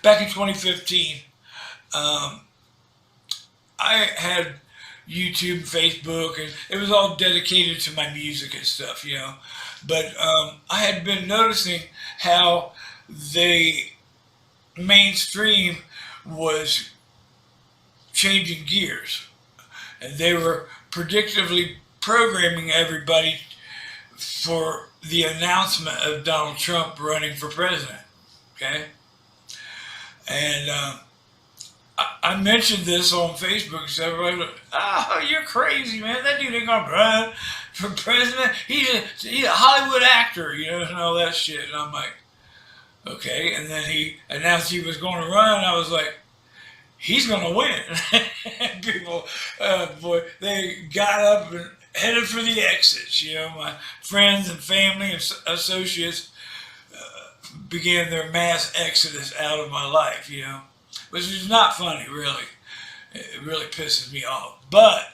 back in 2015, um, I had YouTube and Facebook, and it was all dedicated to my music and stuff, you know. But I had been noticing how the mainstream was changing gears, and they were predictively programming everybody for the announcement of Donald Trump running for president. Okay, and I mentioned this on Facebook, so everybody was, "Oh, you're crazy, man! That dude ain't gonna run for president. He's a Hollywood actor, you know, and all that shit." And I'm like, "Okay." And then he announced he was going to run. I was like, "He's gonna win." And people, boy, they got up and headed for the exits. You know, my friends and family and associates began their mass exodus out of my life. You know, which is not funny, really. It really pisses me off. But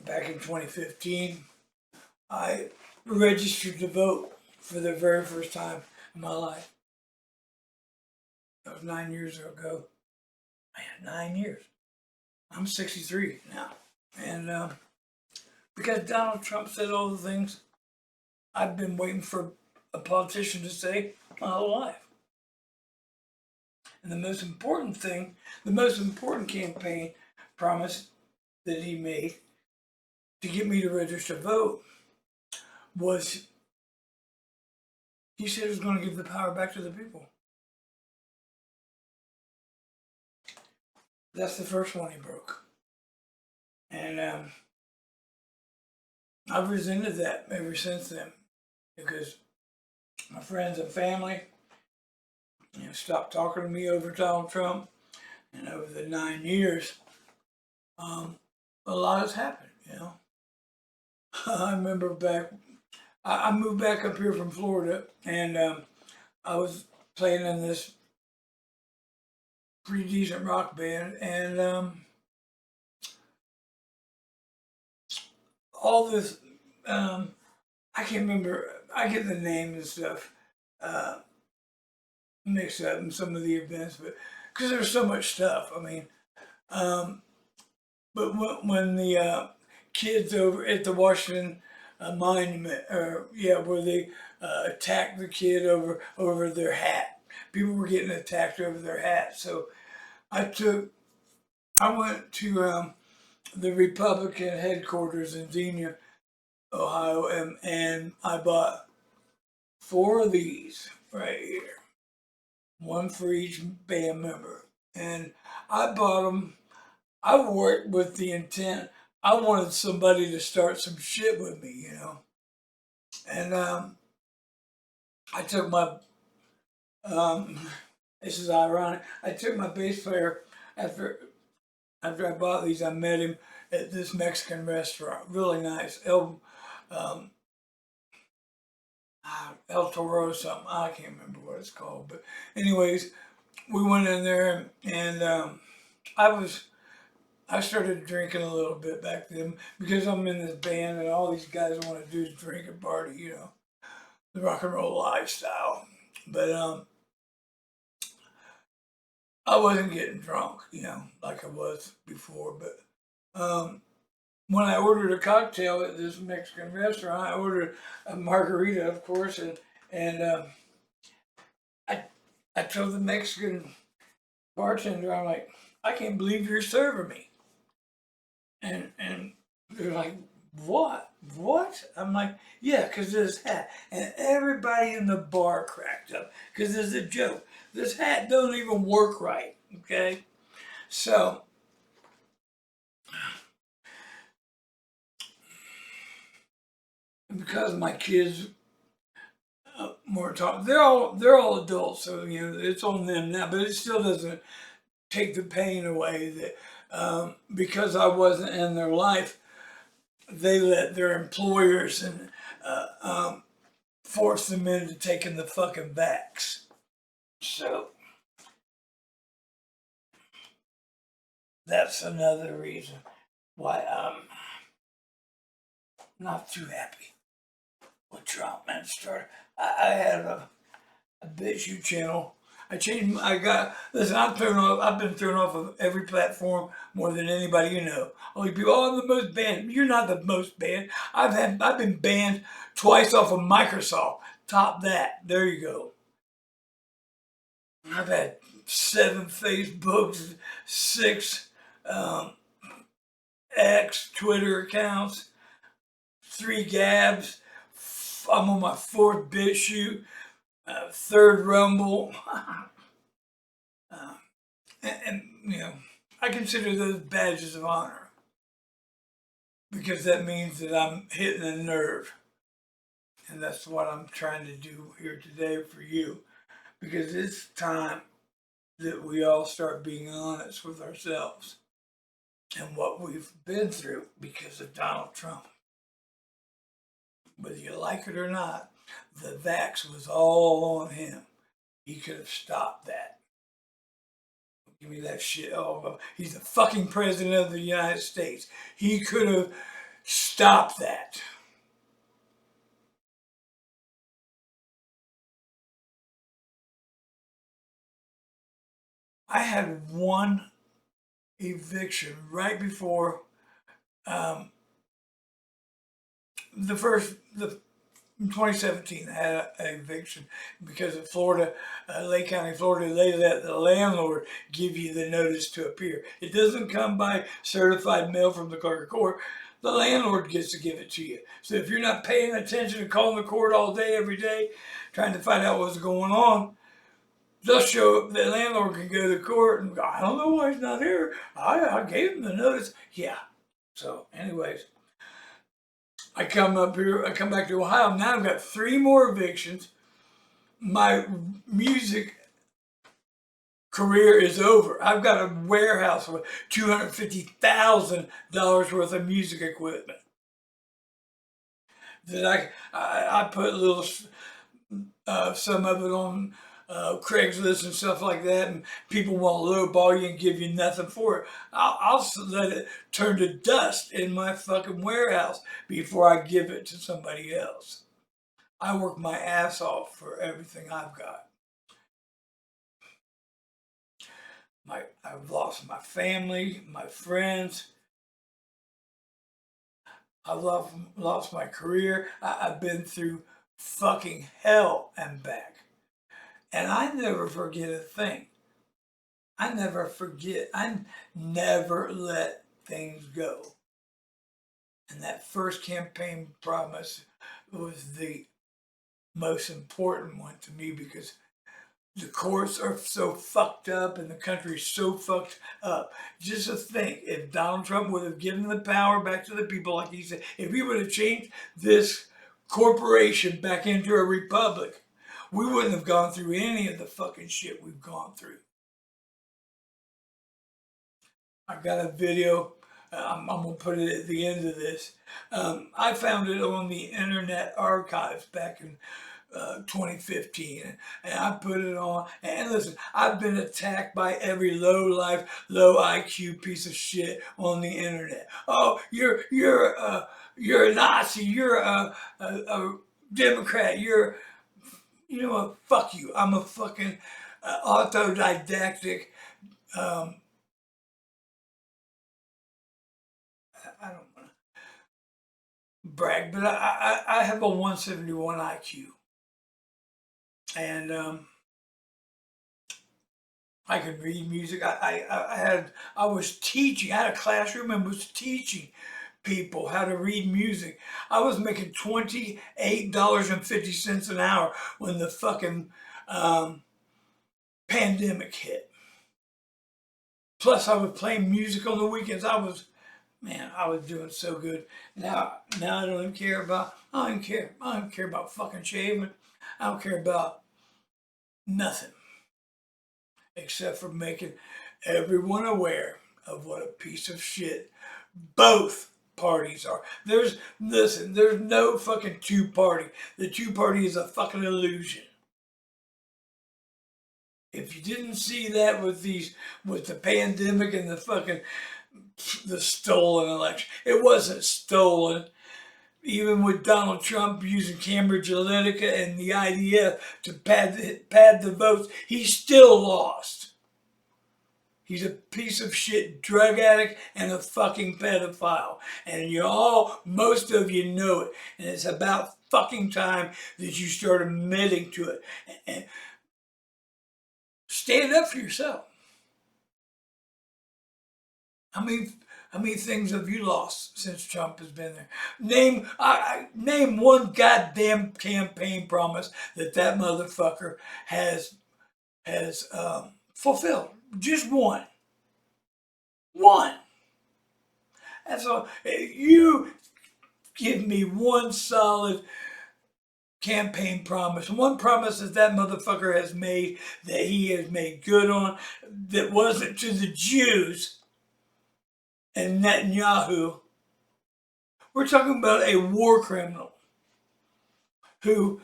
back in 2015, I registered to vote for the very first time in my life. That was 9 years ago. Man, 9 years. I'm 63 now. And because Donald Trump said all the things I've been waiting for a politician to say my whole life. And the most important thing, the most important campaign promise that he made to get me to register to vote was he said he was going to give the power back to the people. That's the first one he broke. And I've resented that ever since then because my friends and family, you know, stopped talking to me over Donald Trump. And over the 9 years, um, a lot has happened, you know. I remember back, I moved back up here from Florida and I was playing in this pretty decent rock band, and all this, um, I can't remember, I get the name and stuff uh, mixed up in some of the events, but because there's so much stuff. I mean, um, but when the kids over at the Washington Monument, or yeah, where they attacked the kid over their hat, people were getting attacked over their hat. So I took, I went to the Republican headquarters in Xenia, Ohio, and I bought four of these right here, one for each band member, and I bought them. I wore it with the intent I wanted somebody to start some shit with me, you know. And I took my um, this is ironic. I took my bass player after I bought these. I met him at this Mexican restaurant, really nice. Um, El Toro or something. I can't remember what it's called, but anyways, we went in there and I was I started drinking a little bit back then because I'm in this band and all these guys want to do is drink and party, you know, the rock and roll lifestyle. But I wasn't getting drunk, you know, like I was before. But when I ordered a cocktail at this Mexican restaurant, I ordered a margarita, of course, and I I told the Mexican bartender, I'm like, I can't believe you're serving me. And they're like, what? What? I'm like, yeah, because this hat. And everybody in the bar cracked up because it's a joke. This hat doesn't even work right. Okay. So because my kids more talk, they're all adults, so you know it's on them now. But it still doesn't take the pain away that because I wasn't in their life, they let their employers and force them into taking the fucking vax. So that's another reason why I'm not too happy. Well, Trump, man, started. I had a BitChute channel. I changed. I got. Listen, I'm thrown off. I've been thrown off of every platform more than anybody you know. All you people, oh, I'm the most banned. You're not the most banned. I've been banned twice off of Microsoft. Top that. There you go. I've had 7 Facebooks, 6 X Twitter accounts, 3 Gabs. I'm on my 4th BitChute, 3rd Rumble. And, you know, I consider those badges of honor because that means that I'm hitting a nerve. And that's what I'm trying to do here today for you because it's time that we all start being honest with ourselves and what we've been through because of Donald Trump. Whether you like it or not, the vax was all on him. He could have stopped that. Give me that shit. Oh, he's the fucking president of the United States. He could have stopped that. I had one eviction right before um, the in 2017, I had an eviction because of Florida, Lake County, Florida. They let the landlord give you the notice to appear. It doesn't come by certified mail from the clerk of court. The landlord gets to give it to you. So if you're not paying attention and calling the court all day, every day, trying to find out what's going on, they'll show up. The landlord can go to court and go, I don't know why he's not here. I gave him the notice. Yeah. So, anyways. I come up here, I come back to Ohio. Now I've got 3 more evictions. My music career is over. I've got a warehouse with $250,000 worth of music equipment that I put little some of it on Craigslist and stuff like that, and people won't lowball you and give you nothing for it. I'll let it turn to dust in my fucking warehouse before I give it to somebody else. I work my ass off for everything I've got. I've lost my family, my friends. I've lost my career. I've been through fucking hell and back. And I never forget a thing. I never forget. I never let things go. And that first campaign promise was the most important one to me because the courts are so fucked up and the country's so fucked up. Just to think, if Donald Trump would have given the power back to the people, like he said, if he would have changed this corporation back into a republic, we wouldn't have gone through any of the fucking shit we've gone through. I got a video. I'm going to put it at the end of this. I found it on the Internet Archives back in 2015, and I put it on. And listen, I've been attacked by every low life, low IQ piece of shit on the internet. Oh, you're a Nazi. You're a Democrat. You know what? Fuck you. I'm a fucking autodidactic. I don't want to brag, but I have a 171 IQ, and I can read music. I was teaching. I had a classroom and was teaching people how to read music. I was making $28.50 an hour when the fucking pandemic hit. Plus, I was playing music on the weekends. Man, I was doing so good. Now I don't even care about. I don't even care. I don't even care about fucking shaving. I don't care about nothing except for making everyone aware of what a piece of shit both parties are. There's no fucking 2-party. The 2-party is a fucking illusion. If you didn't see that with the pandemic and the stolen election, it wasn't stolen. even with Donald Trump using Cambridge Analytica and the IDF to pad the votes, he still lost. He's a piece of shit drug addict and a fucking pedophile. And most of you know it. And it's about fucking time that you start admitting to it. And stand up for yourself. How many things have you lost since Trump has been there? Name one goddamn campaign promise that motherfucker has fulfilled. Just one. One. That's all. You give me one solid campaign promise, one promise that motherfucker has made, that he has made good on, that wasn't to the Jews and Netanyahu. We're talking about a war criminal who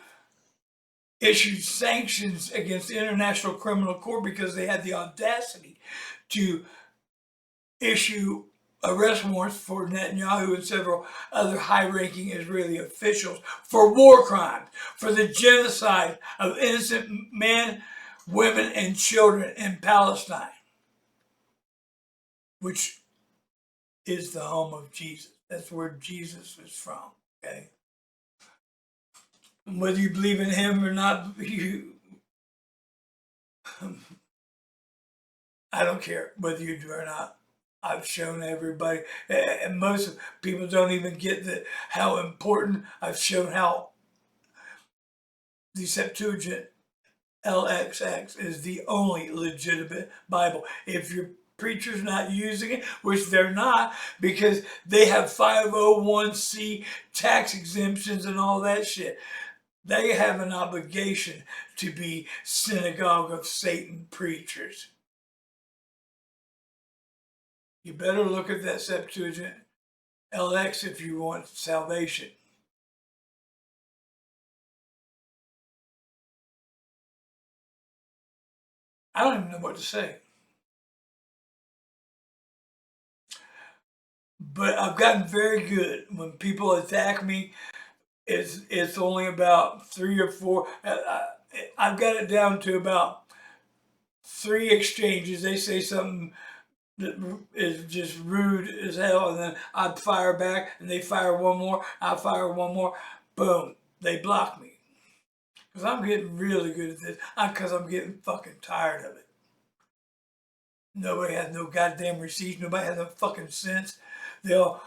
issued sanctions against the International Criminal Court because they had the audacity to issue arrest warrants for Netanyahu and several other high-ranking Israeli officials for war crimes, for the genocide of innocent men, women, and children in Palestine, which is the home of Jesus. That's where Jesus is from, okay? Whether you believe in him or not, I don't care whether you do or not. I've shown everybody, and most people don't even get how important. I've shown how the Septuagint LXX is the only legitimate Bible. If your preacher's not using it, which they're not, because they have 501c tax exemptions and all that shit, they have an obligation to be synagogue of Satan preachers. You better look at that Septuagint LX if you want salvation. I don't even know what to say. But I've gotten very good. When people attack me, it's only about 3 or 4. I've got it down to about 3 exchanges. They say something that is just rude as hell, and then I fire back, and they fire one more. I fire one more. Boom, they block me. Because I'm getting really good at this. Because I'm getting fucking tired of it. Nobody has no goddamn receipts. Nobody has no fucking sense. They'll.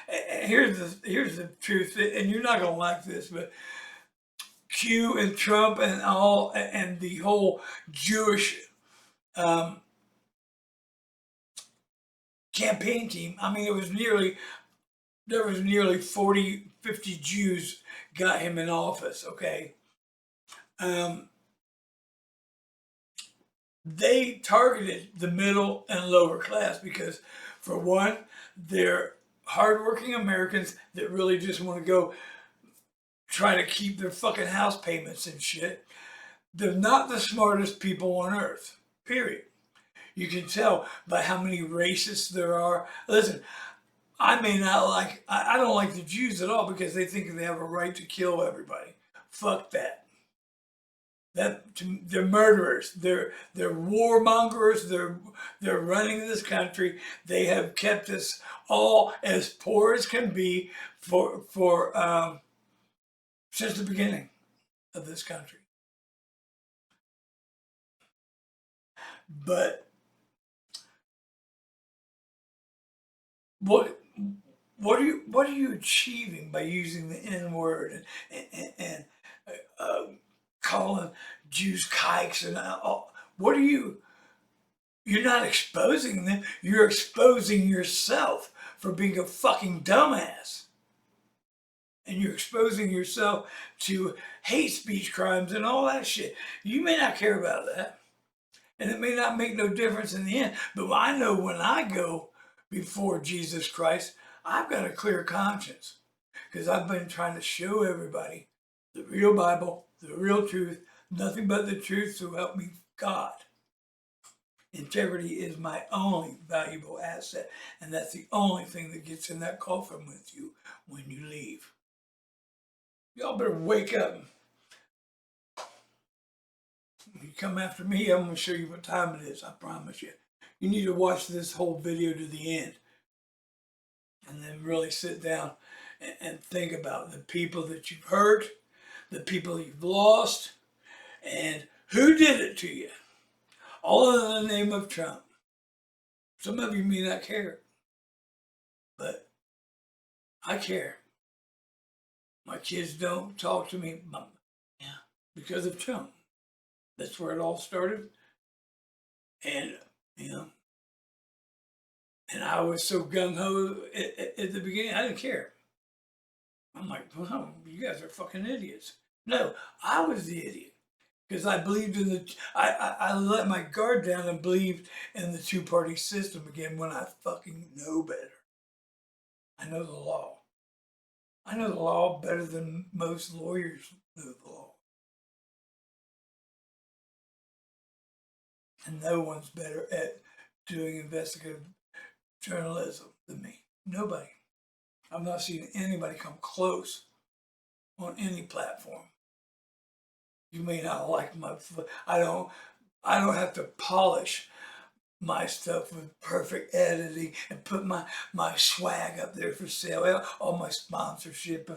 Here's the truth, and you're not gonna like this, but Q and Trump and the whole Jewish campaign team. I mean, there was nearly 40, 50 Jews got him in office. Okay, they targeted the middle and lower class because, for one, they're hardworking Americans that really just want to go try to keep their fucking house payments and shit. They're not the smartest people on earth, period. You can tell by how many racists there are. Listen, I don't like the Jews at all because they think they have a right to kill everybody. Fuck that. They're murderers. They're warmongers. They're running this country. They have kept us all as poor as can be for since the beginning of this country. But what are you achieving by using the N word and calling Jews kikes and all? What are you? You're not exposing them. You're exposing yourself for being a fucking dumbass. And you're exposing yourself to hate speech crimes and all that shit. You may not care about that. And it may not make no difference in the end. But I know when I go before Jesus Christ, I've got a clear conscience. Because I've been trying to show everybody the real Bible, the real truth, nothing but the truth, so help me God. Integrity is my only valuable asset, and that's the only thing that gets in that coffin with you when you leave. Y'all better wake up. When you come after me, I'm going to show you what time it is, I promise you. You need to watch this whole video to the end and then really sit down and think about the people that you've hurt, the people you've lost, and who did it to you. All in the name of Trump. Some of you may not care, but I care. My kids don't talk to me because of Trump. That's where it all started. And, and I was so gung-ho at the beginning, I didn't care. I'm like, well, you guys are fucking idiots. No, I was the idiot. Because I believed in I let my guard down and believed in the two-party system again when I fucking know better. I know the law. I know the law better than most lawyers know the law. And no one's better at doing investigative journalism than me. Nobody. I've not seen anybody come close on any platform. You may not like my, I don't have to polish my stuff with perfect editing and put my swag up there for sale, all my sponsorship.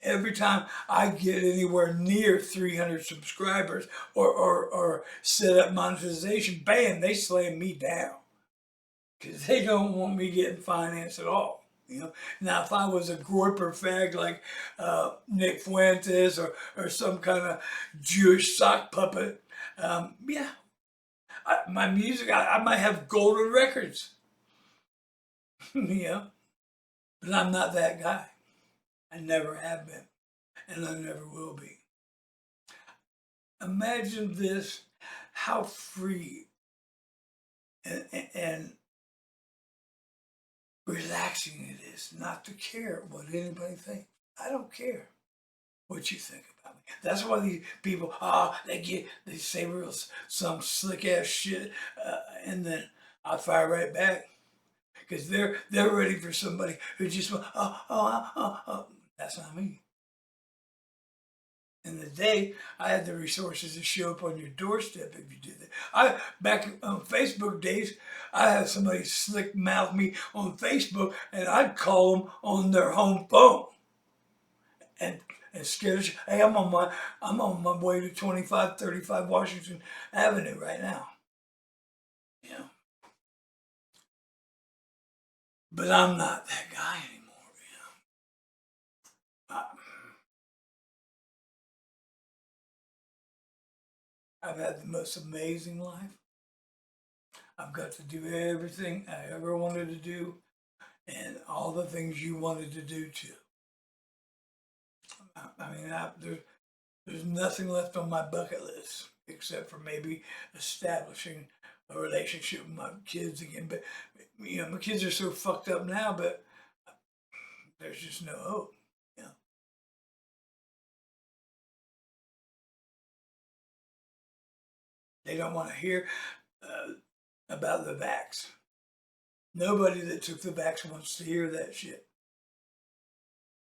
Every time I get anywhere near 300 subscribers or set up monetization, bam, they slam me down because they don't want me getting finance at all. Now, if I was a groiper fag like Nick Fuentes or some kind of Jewish sock puppet, my music, I might have golden records, but I'm not that guy. I never have been, and I never will be. Imagine this, how free and relaxing it is not to care what anybody thinks. I don't care what you think about me. That's why these people, they say some slick ass shit, and then I fire right back because they're ready for somebody who just that's not me. In the day, I had the resources to show up on your doorstep if you did that. Back on Facebook days, I had somebody slick mouth me on Facebook, and I'd call them on their home phone and scare the shit. Hey, I'm on my way to 2535 Washington Avenue right now. But I'm not that guy anymore. I've had the most amazing life. I've got to do everything I ever wanted to do and all the things you wanted to do too. I mean, there's nothing left on my bucket list except for maybe establishing a relationship with my kids again. But, my kids are so fucked up now, but there's just no hope. They don't want to hear about the vax. Nobody that took the vax wants to hear that shit.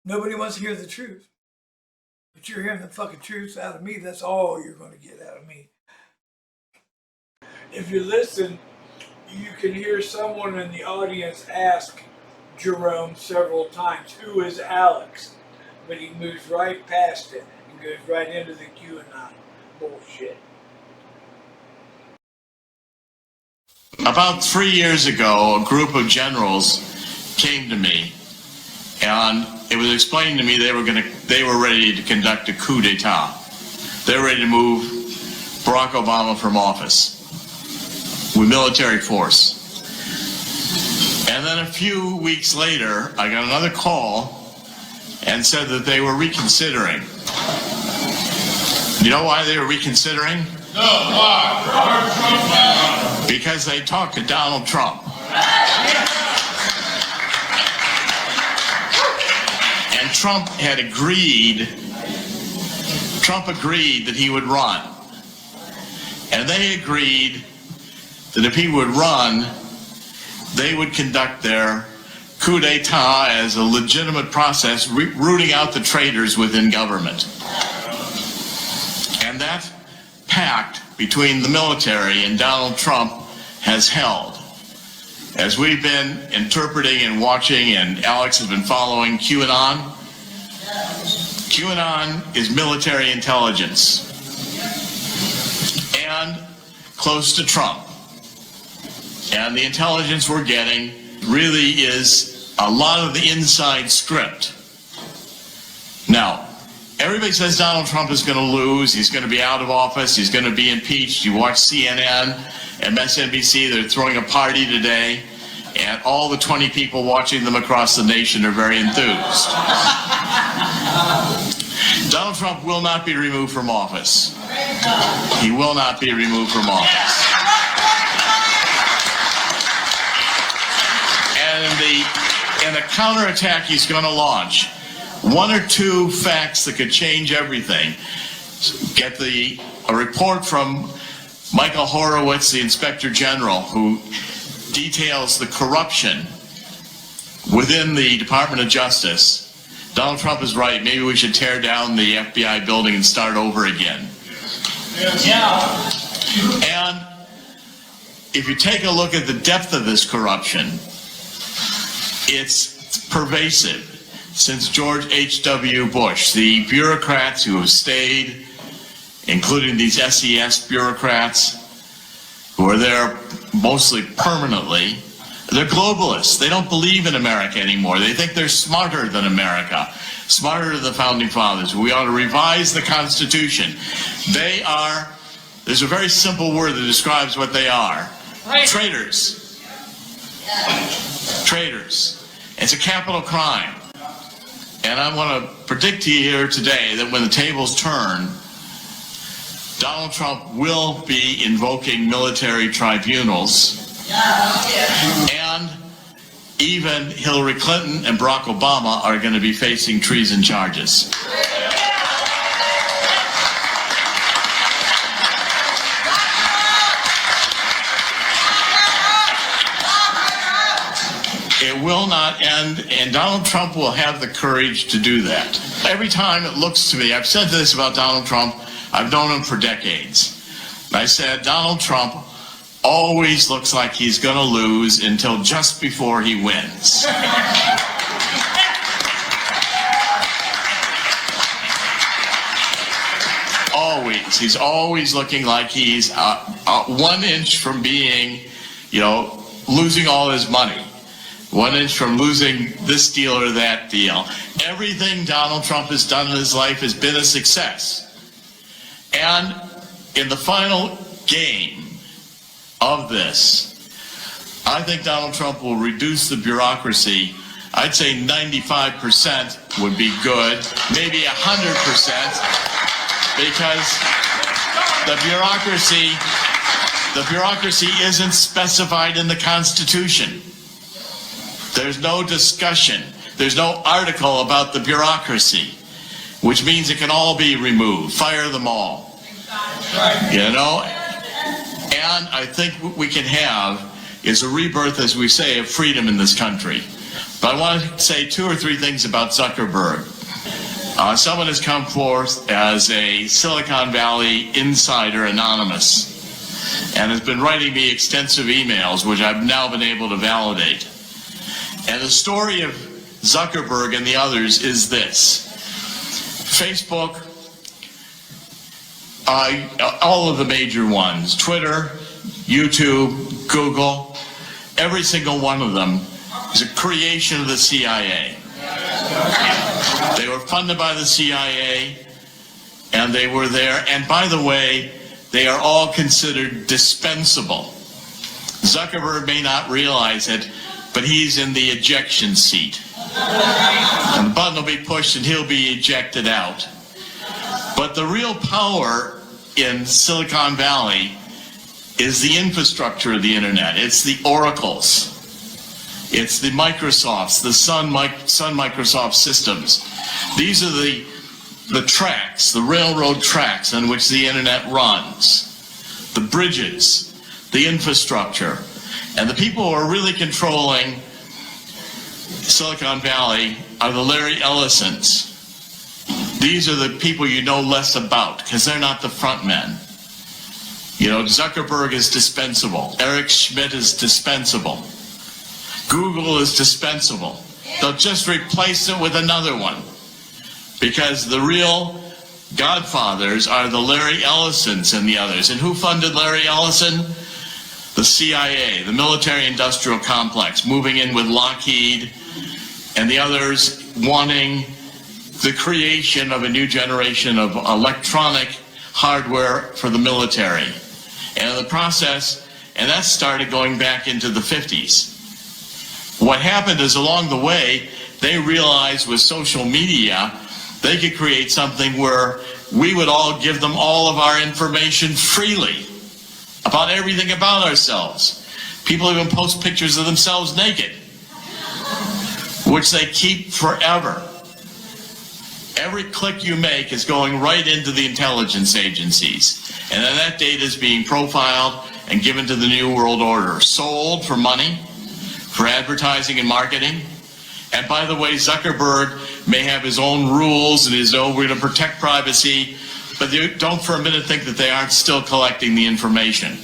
Nobody wants to hear the truth. But you're hearing the fucking truth out of me. That's all you're going to get out of me. If you listen, you can hear someone in the audience ask Jerome several times, who is Alex? But he moves right past it and goes right into the QAnon bullshit. About 3 years ago, a group of generals came to me, and it was explained to me they were ready to conduct a coup d'etat. They were ready to move Barack Obama from office with military force. And then a few weeks later, I got another call and said that they were reconsidering. You know why they were reconsidering? No, why? Because they talked to Donald Trump. And Trump agreed that he would run. And they agreed that if he would run, they would conduct their coup d'etat as a legitimate process, rooting out the traitors within government. And that pact between the military and Donald Trump has held. As we've been interpreting and watching, and Alex has been following QAnon, QAnon is military intelligence and close to Trump. And the intelligence we're getting really is a lot of the inside script. Now, everybody says Donald Trump is going to lose, he's going to be out of office, he's going to be impeached. You watch CNN, MSNBC, they're throwing a party today, and all the 20 people watching them across the nation are very enthused. Donald Trump will not be removed from office. He will not be removed from office. And the counterattack he's going to launch, one or two facts that could change everything. Get a report from Michael Horowitz, the Inspector General, who details the corruption within the Department of Justice. Donald Trump is right. Maybe we should tear down the FBI building and start over again. Yeah. And if you take a look at the depth of this corruption, it's pervasive. Since George H.W. Bush, the bureaucrats who have stayed, including these SES bureaucrats, who are there mostly permanently, they're globalists. They don't believe in America anymore. They think they're smarter than America, smarter than the Founding Fathers. We ought to revise the Constitution. They are, there's a very simple word that describes what they are. Right. Traitors. Traitors. It's a capital crime. And I want to predict to you here today that when the tables turn, Donald Trump will be invoking military tribunals. And even Hillary Clinton and Barack Obama are going to be facing treason charges. It will not end, and Donald Trump will have the courage to do that. Every time it looks to me, I've said this about Donald Trump, I've known him for decades. I said, Donald Trump always looks like he's going to lose until just before he wins. Always. He's always looking like he's 1 inch from being, losing all his money. 1 inch from losing this deal or that deal. Everything Donald Trump has done in his life has been a success. And in the final game of this, I think Donald Trump will reduce the bureaucracy. I'd say 95% would be good, maybe 100%, because the bureaucracy isn't specified in the Constitution. There's no discussion. There's no article about the bureaucracy, which means it can all be removed. Fire them all. And I think what we can have is a rebirth, as we say, of freedom in this country. But I want to say 2 or 3 things about Zuckerberg. Someone has come forth as a Silicon Valley insider, anonymous, and has been writing me extensive emails, which I've now been able to validate. And the story of Zuckerberg and the others is this. Facebook, all of the major ones, Twitter, YouTube, Google, every single one of them is a creation of the CIA. They were funded by the CIA, and they were there. And by the way, they are all considered dispensable. Zuckerberg may not realize it, but he's in the ejection seat. And the button will be pushed and he'll be ejected out. But the real power in Silicon Valley is the infrastructure of the internet. It's the Oracles. It's the Microsofts, the Sun Microsoft systems. These are the tracks, the railroad tracks on which the internet runs. The bridges, the infrastructure. And the people who are really controlling Silicon Valley are the Larry Ellisons. These are the people you know less about because they're not the front men. You know, Zuckerberg is dispensable. Eric Schmidt is dispensable. Google is dispensable. They'll just replace it with another one because the real godfathers are the Larry Ellisons and the others. And who funded Larry Ellison? The CIA, the military-industrial complex, moving in with Lockheed and the others wanting the creation of a new generation of electronic hardware for the military. And in the process, and that started going back into the 50s. What happened is along the way, they realized with social media, they could create something where we would all give them all of our information freely about everything about ourselves. People even post pictures of themselves naked, which they keep forever. Every click you make is going right into the intelligence agencies. And then that data is being profiled and given to the New World Order, sold for money, for advertising and marketing. And by the way, Zuckerberg may have his own rules and his own, we're going to protect privacy, but don't for a minute think that they aren't still collecting the information.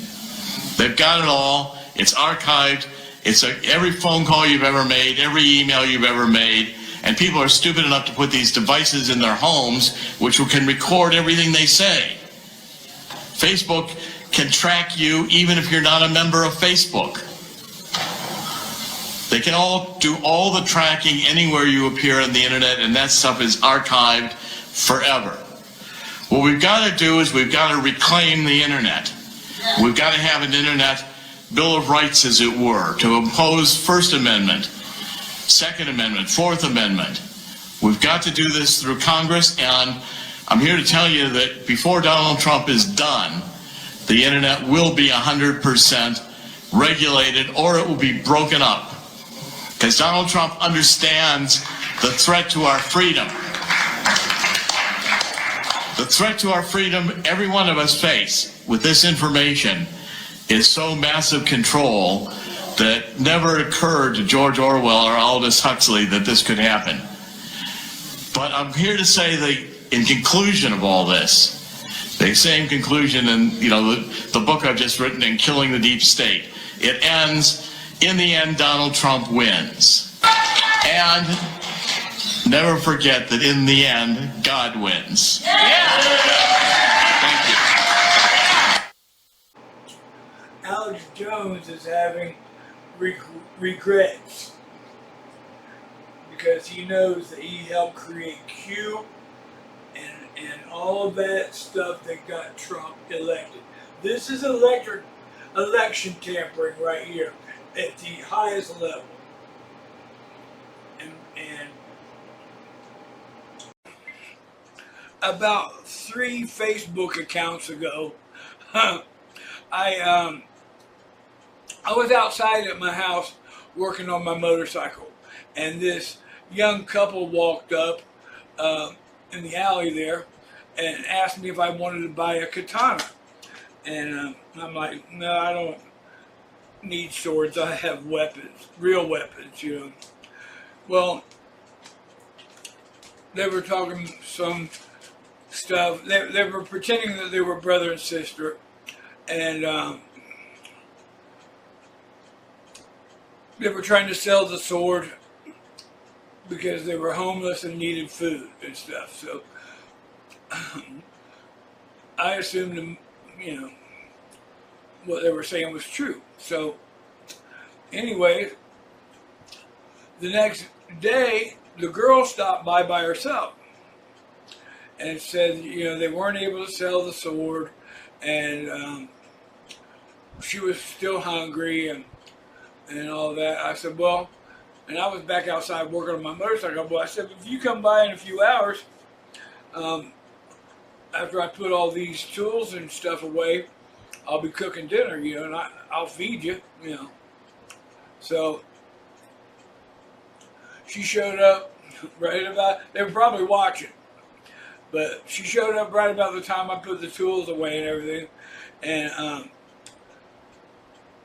They've got it all. It's archived. It's every phone call you've ever made, every email you've ever made. And people are stupid enough to put these devices in their homes, which can record everything they say. Facebook can track you even if you're not a member of Facebook. They can all do all the tracking anywhere you appear on the internet, and that stuff is archived forever. What we've got to do is we've got to reclaim the internet. We've got to have an internet Bill of Rights, as it were, to impose First Amendment, Second Amendment, Fourth Amendment. We've got to do this through Congress, and I'm here to tell you that before Donald Trump is done, the internet will be 100% regulated, or it will be broken up. Because Donald Trump understands the threat to our freedom. The threat to our freedom every one of us face with this information is so massive control that never occurred to George Orwell or Aldous Huxley that this could happen. But I'm here to say that in conclusion of all this, the same conclusion in the book I've just written in Killing the Deep State, it ends, in the end, Donald Trump wins. And never forget that in the end, God wins. Thank you. Alex Jones is having regrets because he knows that he helped create Q and all of that stuff that got Trump elected. This is election tampering right here at the highest level. And about 3 Facebook accounts ago, I was outside at my house working on my motorcycle, and this young couple walked up in the alley there and asked me if I wanted to buy a katana. And I'm like, no, I don't need swords. I have weapons, real weapons, you know. Well, they were talking some stuff. They were pretending that they were brother and sister, and they were trying to sell the sword because they were homeless and needed food and stuff. So I assumed, what they were saying was true. So anyway, the next day, the girl stopped by herself and said, they weren't able to sell the sword, and she was still hungry and all that. I said, well, and I was back outside working on my motorcycle. But I said, if you come by in a few hours, after I put all these tools and stuff away, I'll be cooking dinner, and I'll feed you, So she showed up right about, they were probably watching, but she showed up right about the time I put the tools away and everything. And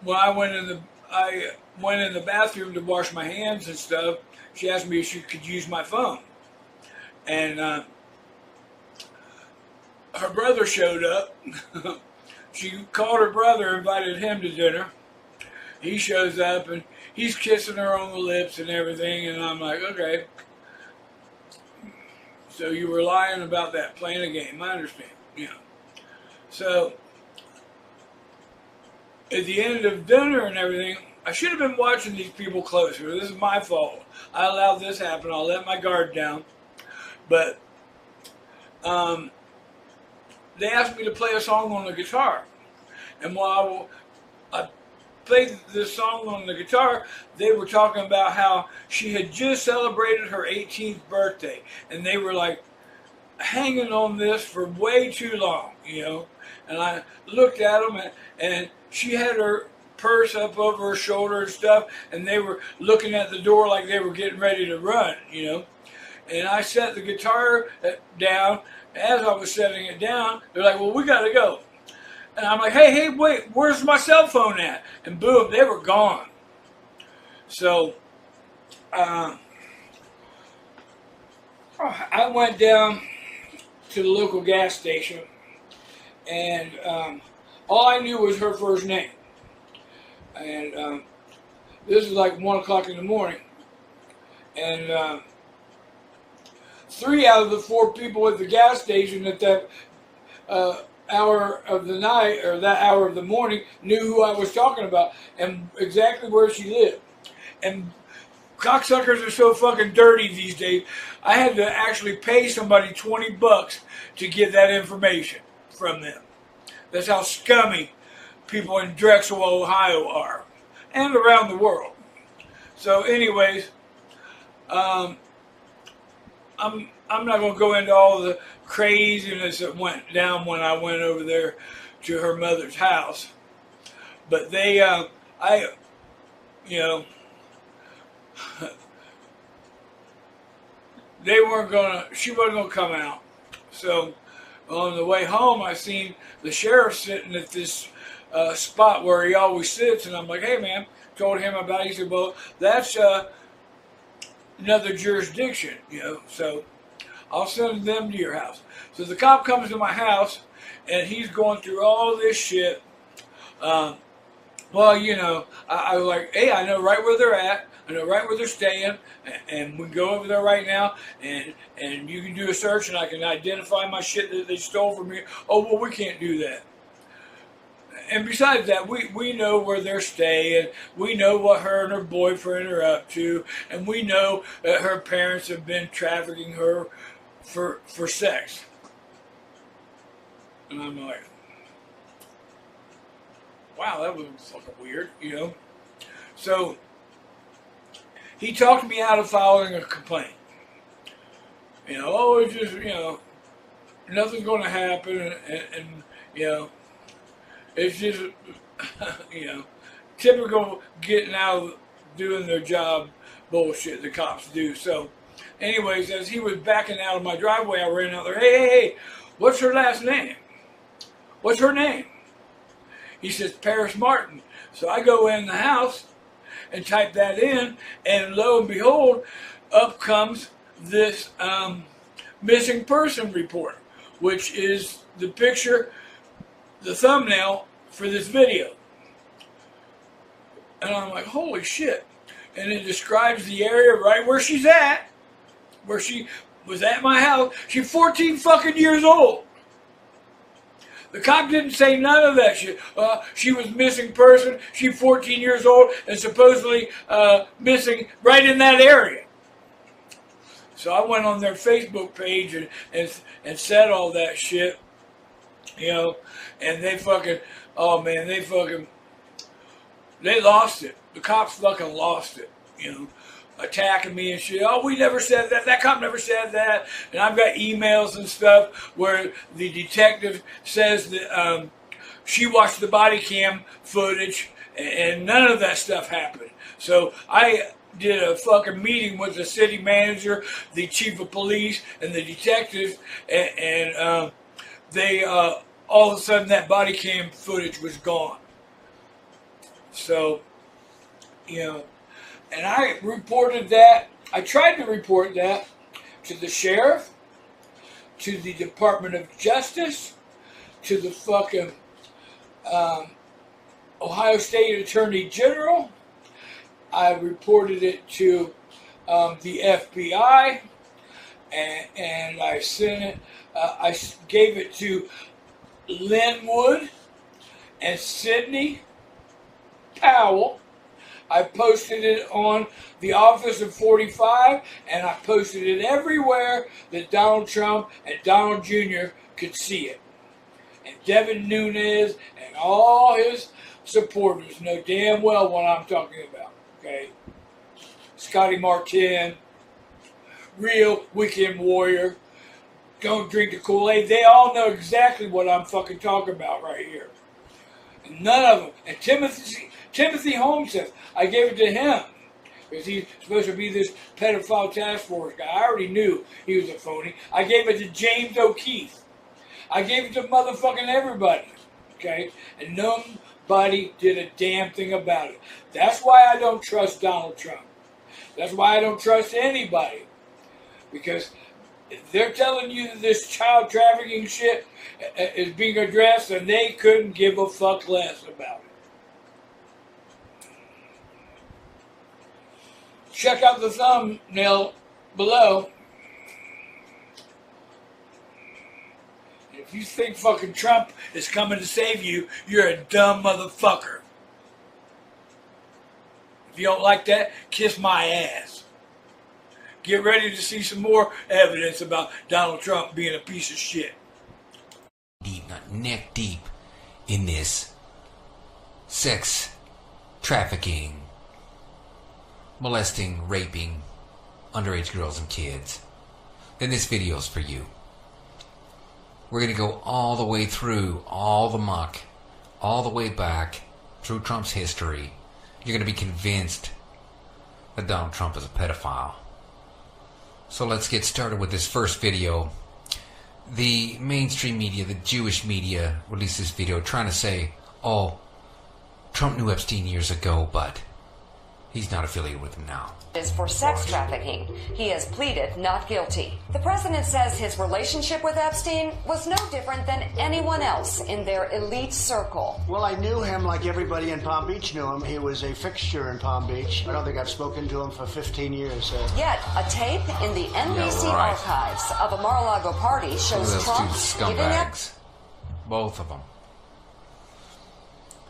when I went in the bathroom to wash my hands and stuff, she asked me if she could use my phone, and her brother showed up. She called her brother, invited him to dinner. He shows up and he's kissing her on the lips and everything, and I'm like, okay. So you were lying about that, playing a game. I understand, you know. So at the end of dinner and everything, I should have been watching these people closer. This is my fault. I allowed this happen. I'll let my guard down. But they asked me to play a song on the guitar. And while I played this song on the guitar, they were talking about how she had just celebrated her 18th birthday. And they were like hanging on this for way too long, you know. And I looked at them, and she had her purse up over her shoulder and stuff, and they were looking at the door like they were getting ready to run, you know. And I set the guitar down. As I was setting it down, they're like, well, we got to go. And I'm like, hey, wait, where's my cell phone at? And boom, they were gone. So I went down to the local gas station, and all I knew was her first name. And this is like 1 o'clock in the morning. And 3 out of the 4 people at the gas station at that hour of the night, or that hour of the morning, knew who I was talking about and exactly where she lived. And cocksuckers are so fucking dirty these days. I had to actually pay somebody $20 to get that information from them. That's how scummy people in Drexel, Ohio are, and around the world. So anyways, I'm not going to go into all the craziness that went down when I went over there to her mother's house. But they, she wasn't going to come out. So on the way home, I seen the sheriff sitting at this spot where he always sits. And I'm like, hey, man, told him about it. He said, well, that's another jurisdiction, you know, so I'll send them to your house. So the cop comes to my house, and he's going through all this shit. Well, you know, I was like, hey, I know right where they're at. I know right where they're staying, and we can go over there right now, and you can do a search, and I can identify my shit that they stole from me. Oh, well, we can't do that. And besides that, we know where they're staying. We know what her and her boyfriend are up to. And we know that her parents have been trafficking her for sex. And I'm like, wow, that was fucking weird, you know. So he talked me out of filing a complaint. You know, oh, it's just, you know, nothing's going to happen. And you know, it's just, you know, typical getting out, doing their job bullshit the cops do. So, anyways, as he was backing out of my driveway, I ran out there, hey, what's her last name? What's her name? He says, Paris Martin. So I go in the house and type that in, and lo and behold, up comes this missing person report, which is the picture, the thumbnail for this video. And I'm like, holy shit. And it describes the area right where she's at, where she was at my house. She's 14 fucking years old. The cop didn't say none of that shit. She was missing person. She's 14 years old and supposedly missing right in that area. So I went on their Facebook page and said all that shit, you know, and they fucking, oh man, they lost it. The cops fucking lost it, you know, attacking me and shit. Oh, we never said that. That cop never said that. And I've got emails and stuff where the detective says that she watched the body cam footage and none of that stuff happened. So I did a fucking meeting with the city manager, the chief of police, and the detectives, and they all of a sudden that body cam footage was gone. So, you know, and I reported that. I tried to report that to the sheriff, to the Department of Justice, to the fucking Ohio State Attorney General. I reported it to the FBI, and I sent it. I gave it to Linwood and Sidney Powell. I posted it on the Office of 45, and I posted it everywhere that Donald Trump and Donald Jr. could see it. And Devin Nunes and all his supporters know damn well what I'm talking about. Okay, Scotty Martin, real weekend warrior, don't drink the Kool-Aid. They all know exactly what I'm fucking talking about right here. And none of them. And Timothy Holmes says, I gave it to him because he's supposed to be this pedophile task force guy. I already knew he was a phony. I gave it to James O'Keefe. I gave it to motherfucking everybody. Okay? And nobody did a damn thing about it. That's why I don't trust Donald Trump. That's why I don't trust anybody. Because if they're telling you that this child trafficking shit is being addressed, and they couldn't give a fuck less about it. Check out the thumbnail below. If you think fucking Trump is coming to save you, you're a dumb motherfucker. If you don't like that, kiss my ass. Get ready to see some more evidence about Donald Trump being a piece of shit. Deep, not neck deep, in this sex trafficking, molesting, raping underage girls and kids, then this video is for you. We're going to go all the way through all the muck, all the way back through Trump's history. You're going to be convinced that Donald Trump is a pedophile. So let's get started with this first video. The mainstream media, the Jewish media, released this video trying to say, oh, Trump knew Epstein years ago, but he's not affiliated with him now. Is for sex trafficking. He has pleaded not guilty. The president says his relationship with Epstein was no different than anyone else in their elite circle. Well, I knew him like everybody in Palm Beach knew him. He was a fixture in Palm Beach. I don't think I've spoken to him for 15 years. Yet, a tape in the NBC archives of a Mar-a-Lago party shows Trump giving up. Both of them.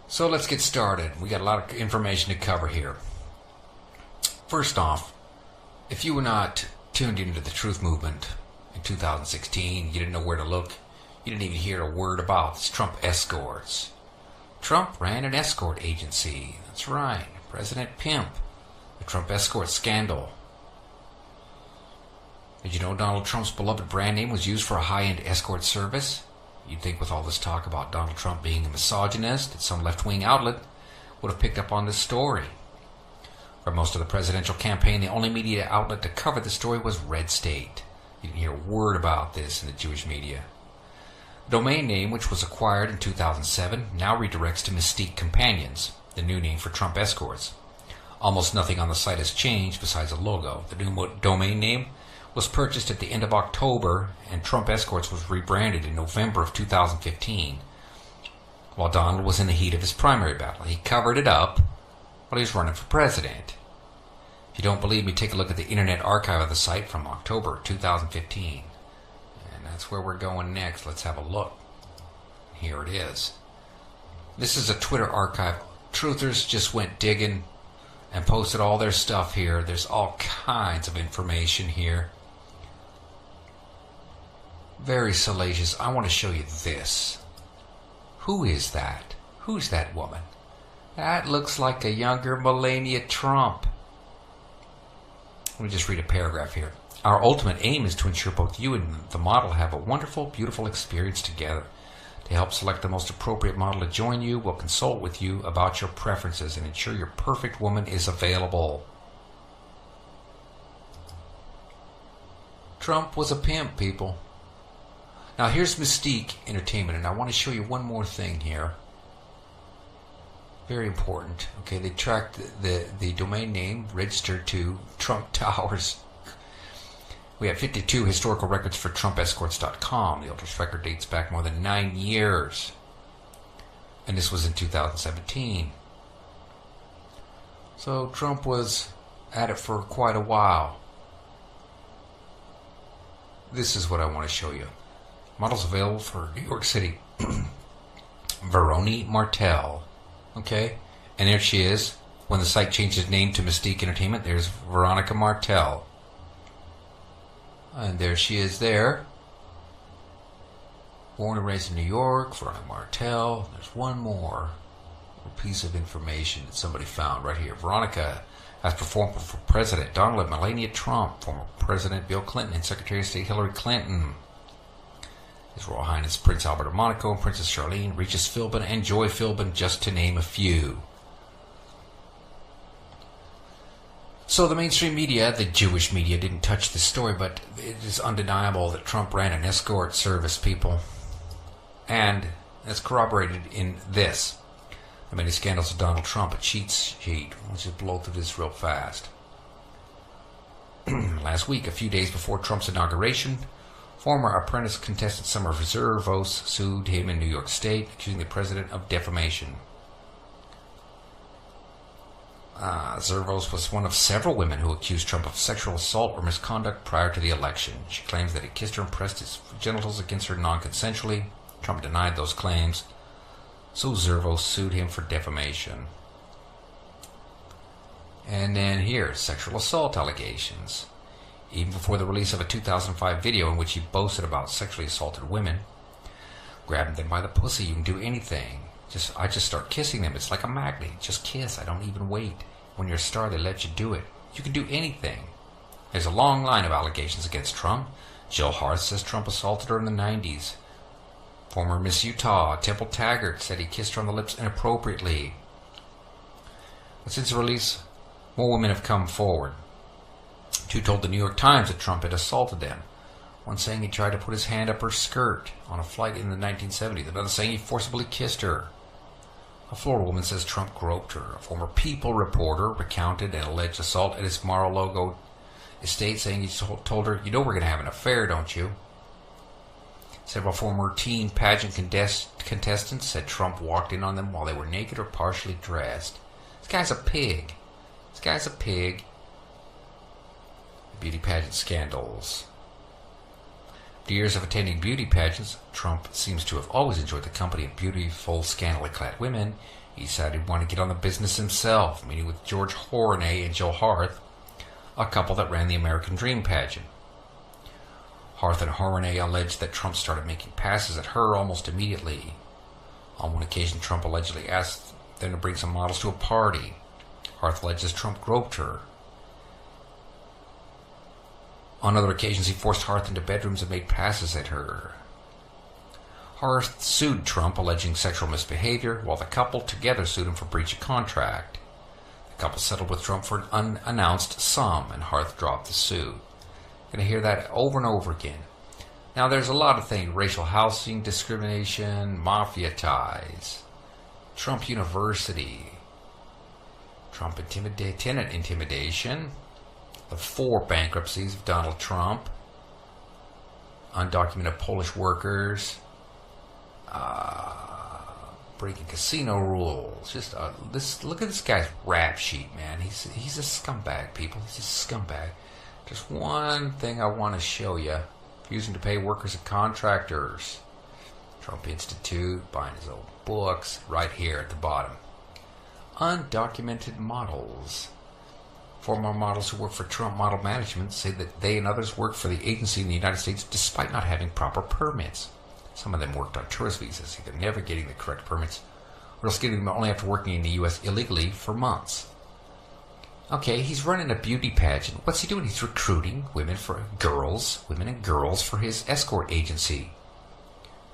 So let's get started. We got a lot of information to cover here. First off, if you were not tuned into the Truth Movement in 2016, you didn't know where to look, you didn't even hear a word about this Trump escorts. Trump ran an escort agency. That's right, President Pimp. The Trump escort scandal. Did you know Donald Trump's beloved brand name was used for a high-end escort service? You'd think with all this talk about Donald Trump being a misogynist that some left-wing outlet would have picked up on this story. For most of the presidential campaign, the only media outlet to cover the story was Red State. You didn't hear a word about this in the Jewish media. The domain name, which was acquired in 2007, now redirects to Mystique Companions, the new name for Trump escorts. Almost nothing on the site has changed besides a logo. The new domain name was purchased at the end of October, and Trump escorts was rebranded in November of 2015. While Donald was in the heat of his primary battle, he covered it up while he was running for president. If you don't believe me, take a look at the Internet Archive of the site from October 2015. And that's where we're going next. Let's have a look. Here it is. This is a Twitter archive. Truthers just went digging and posted all their stuff here. There's all kinds of information here. Very salacious. I want to show you this. Who is that? Who's that woman? That looks like a younger Melania Trump. Let me just read a paragraph here. Our ultimate aim is to ensure both you and the model have a wonderful, beautiful experience together. To help select the most appropriate model to join you, we'll consult with you about your preferences and ensure your perfect woman is available. Trump was a pimp, people. Now here's Mystique Entertainment, and I want to show you one more thing here. Very important. Okay, they tracked the domain name registered to Trump Towers. We have 52 historical records for TrumpEscorts.com. The oldest record dates back more than 9 years. And this was in 2017. So Trump was at it for quite a while. This is what I want to show you. Models available for New York City. Veroni Martel. Okay? And there she is. When the site changed its name to Mystique Entertainment, there's Veronica Martel. And there she is there. Born and raised in New York, Veronica Martel. There's one more piece of information that somebody found right here. Veronica has performed for President Donald and Melania Trump, former President Bill Clinton, and Secretary of State Hillary Clinton. His Royal Highness Prince Albert of Monaco and Princess Charlene, Regis Philbin, and Joy Philbin, just to name a few. So the mainstream media, the Jewish media, didn't touch this story, but it is undeniable that Trump ran an escort service, people. And it's corroborated in this. The many scandals of Donald Trump, a cheat sheet. Let's just blow through this real fast. Last week, a few days before Trump's inauguration, former apprentice contestant Summer Zervos sued him in New York State, accusing the president of defamation. Zervos was one of several women who accused Trump of sexual assault or misconduct prior to the election. She claims that he kissed her and pressed his genitals against her non-consensually. Trump denied those claims, so Zervos sued him for defamation. And then here, sexual assault allegations. Even before the release of a 2005 video in which he boasted about sexually assaulted women, grabbing them by the pussy, you can do anything. I just start kissing them. It's like a magnet. Just kiss. I don't even wait. When you're a star, they let you do it. You can do anything. There's a long line of allegations against Trump. Jill Harth says Trump assaulted her in the 90s. Former Miss Utah, Temple Taggart, said he kissed her on the lips inappropriately. But since the release, more women have come forward. Two told the New York Times that Trump had assaulted them. One saying he tried to put his hand up her skirt on a flight in the 1970s. Another saying he forcibly kissed her. A Florida woman says Trump groped her. A former People reporter recounted an alleged assault at his Mar-a-Lago estate, saying he told her, "You know we're going to have an affair, don't you?" Several former teen pageant contestants said Trump walked in on them while they were naked or partially dressed. This guy's a pig. This guy's a pig. Beauty pageant scandals. After years of attending beauty pageants, Trump seems to have always enjoyed the company of beautiful, scantily clad women. He decided he wanted to get on the business himself, meeting with George Horney and Jill Harth, a couple that ran the American Dream pageant. Harth and Horney alleged that Trump started making passes at her almost immediately. On one occasion, Trump allegedly asked them to bring some models to a party. Harth alleges Trump groped her. On other occasions, he forced Harth into bedrooms and made passes at her. Harth sued Trump, alleging sexual misbehavior, while the couple together sued him for breach of contract. The couple settled with Trump for an unannounced sum, and Harth dropped the suit. You're going to hear that over and over again. Now, there's a lot of things: racial housing discrimination, mafia ties, Trump University, Trump tenant intimidation, the 4 bankruptcies of Donald Trump, undocumented Polish workers, breaking casino rules. Just look at this guy's rap sheet, man. He's a scumbag, people. He's a scumbag. Just one thing I want to show you: refusing to pay workers and contractors. Trump Institute, buying his old books, right here at the bottom. Undocumented models. Former models who work for Trump Model Management say that they and others worked for the agency in the United States despite not having proper permits. Some of them worked on tourist visas, either never getting the correct permits or else getting them only after working in the U.S. illegally for months. Okay, he's running a beauty pageant. What's he doing? He's recruiting women and girls for his escort agency.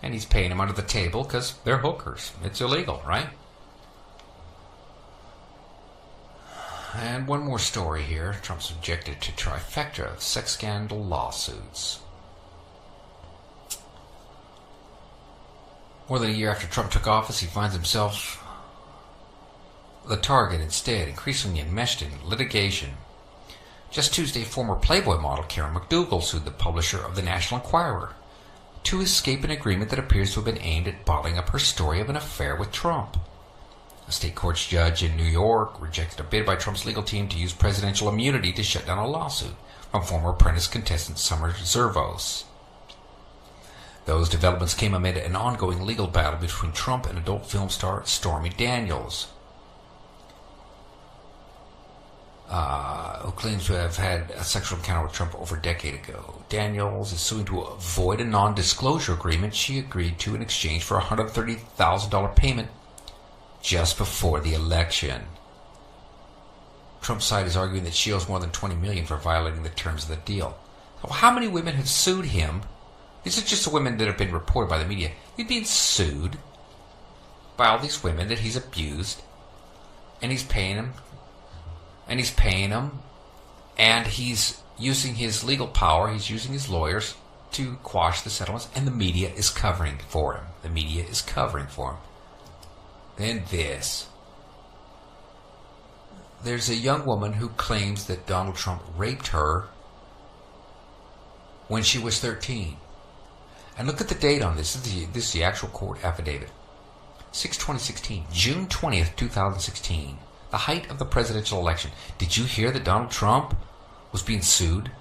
And he's paying them under the table because they're hookers. It's illegal, right? And one more story here. Trump subjected to trifecta of sex scandal lawsuits. More than a year after Trump took office, he finds himself the target instead, increasingly enmeshed in litigation. Just Tuesday, former Playboy model Karen McDougal sued the publisher of the National Enquirer to escape an agreement that appears to have been aimed at bottling up her story of an affair with Trump. A state courts judge in New York rejected a bid by Trump's legal team to use presidential immunity to shut down a lawsuit from former Apprentice contestant Summer Zervos. Those developments came amid an ongoing legal battle between Trump and adult film star Stormy Daniels, who claims to have had a sexual encounter with Trump over a decade ago. Daniels is suing to avoid a non-disclosure agreement she agreed to in exchange for a $130,000 payment just before the election. Trump's side is arguing that she owes more than $20 million for violating the terms of the deal. So how many women have sued him? These are just the women that have been reported by the media. He's being sued by all these women that he's abused, and he's paying them, and he's using his legal power, he's using his lawyers to quash the settlements, and the media is covering for him. The media is covering for him. Then this. There's a young woman who claims that Donald Trump raped her when she was 13. And look at the date on this. This is the actual court affidavit. 6/2016, June 20th, 2016. The height of the presidential election. Did you hear that Donald Trump was being sued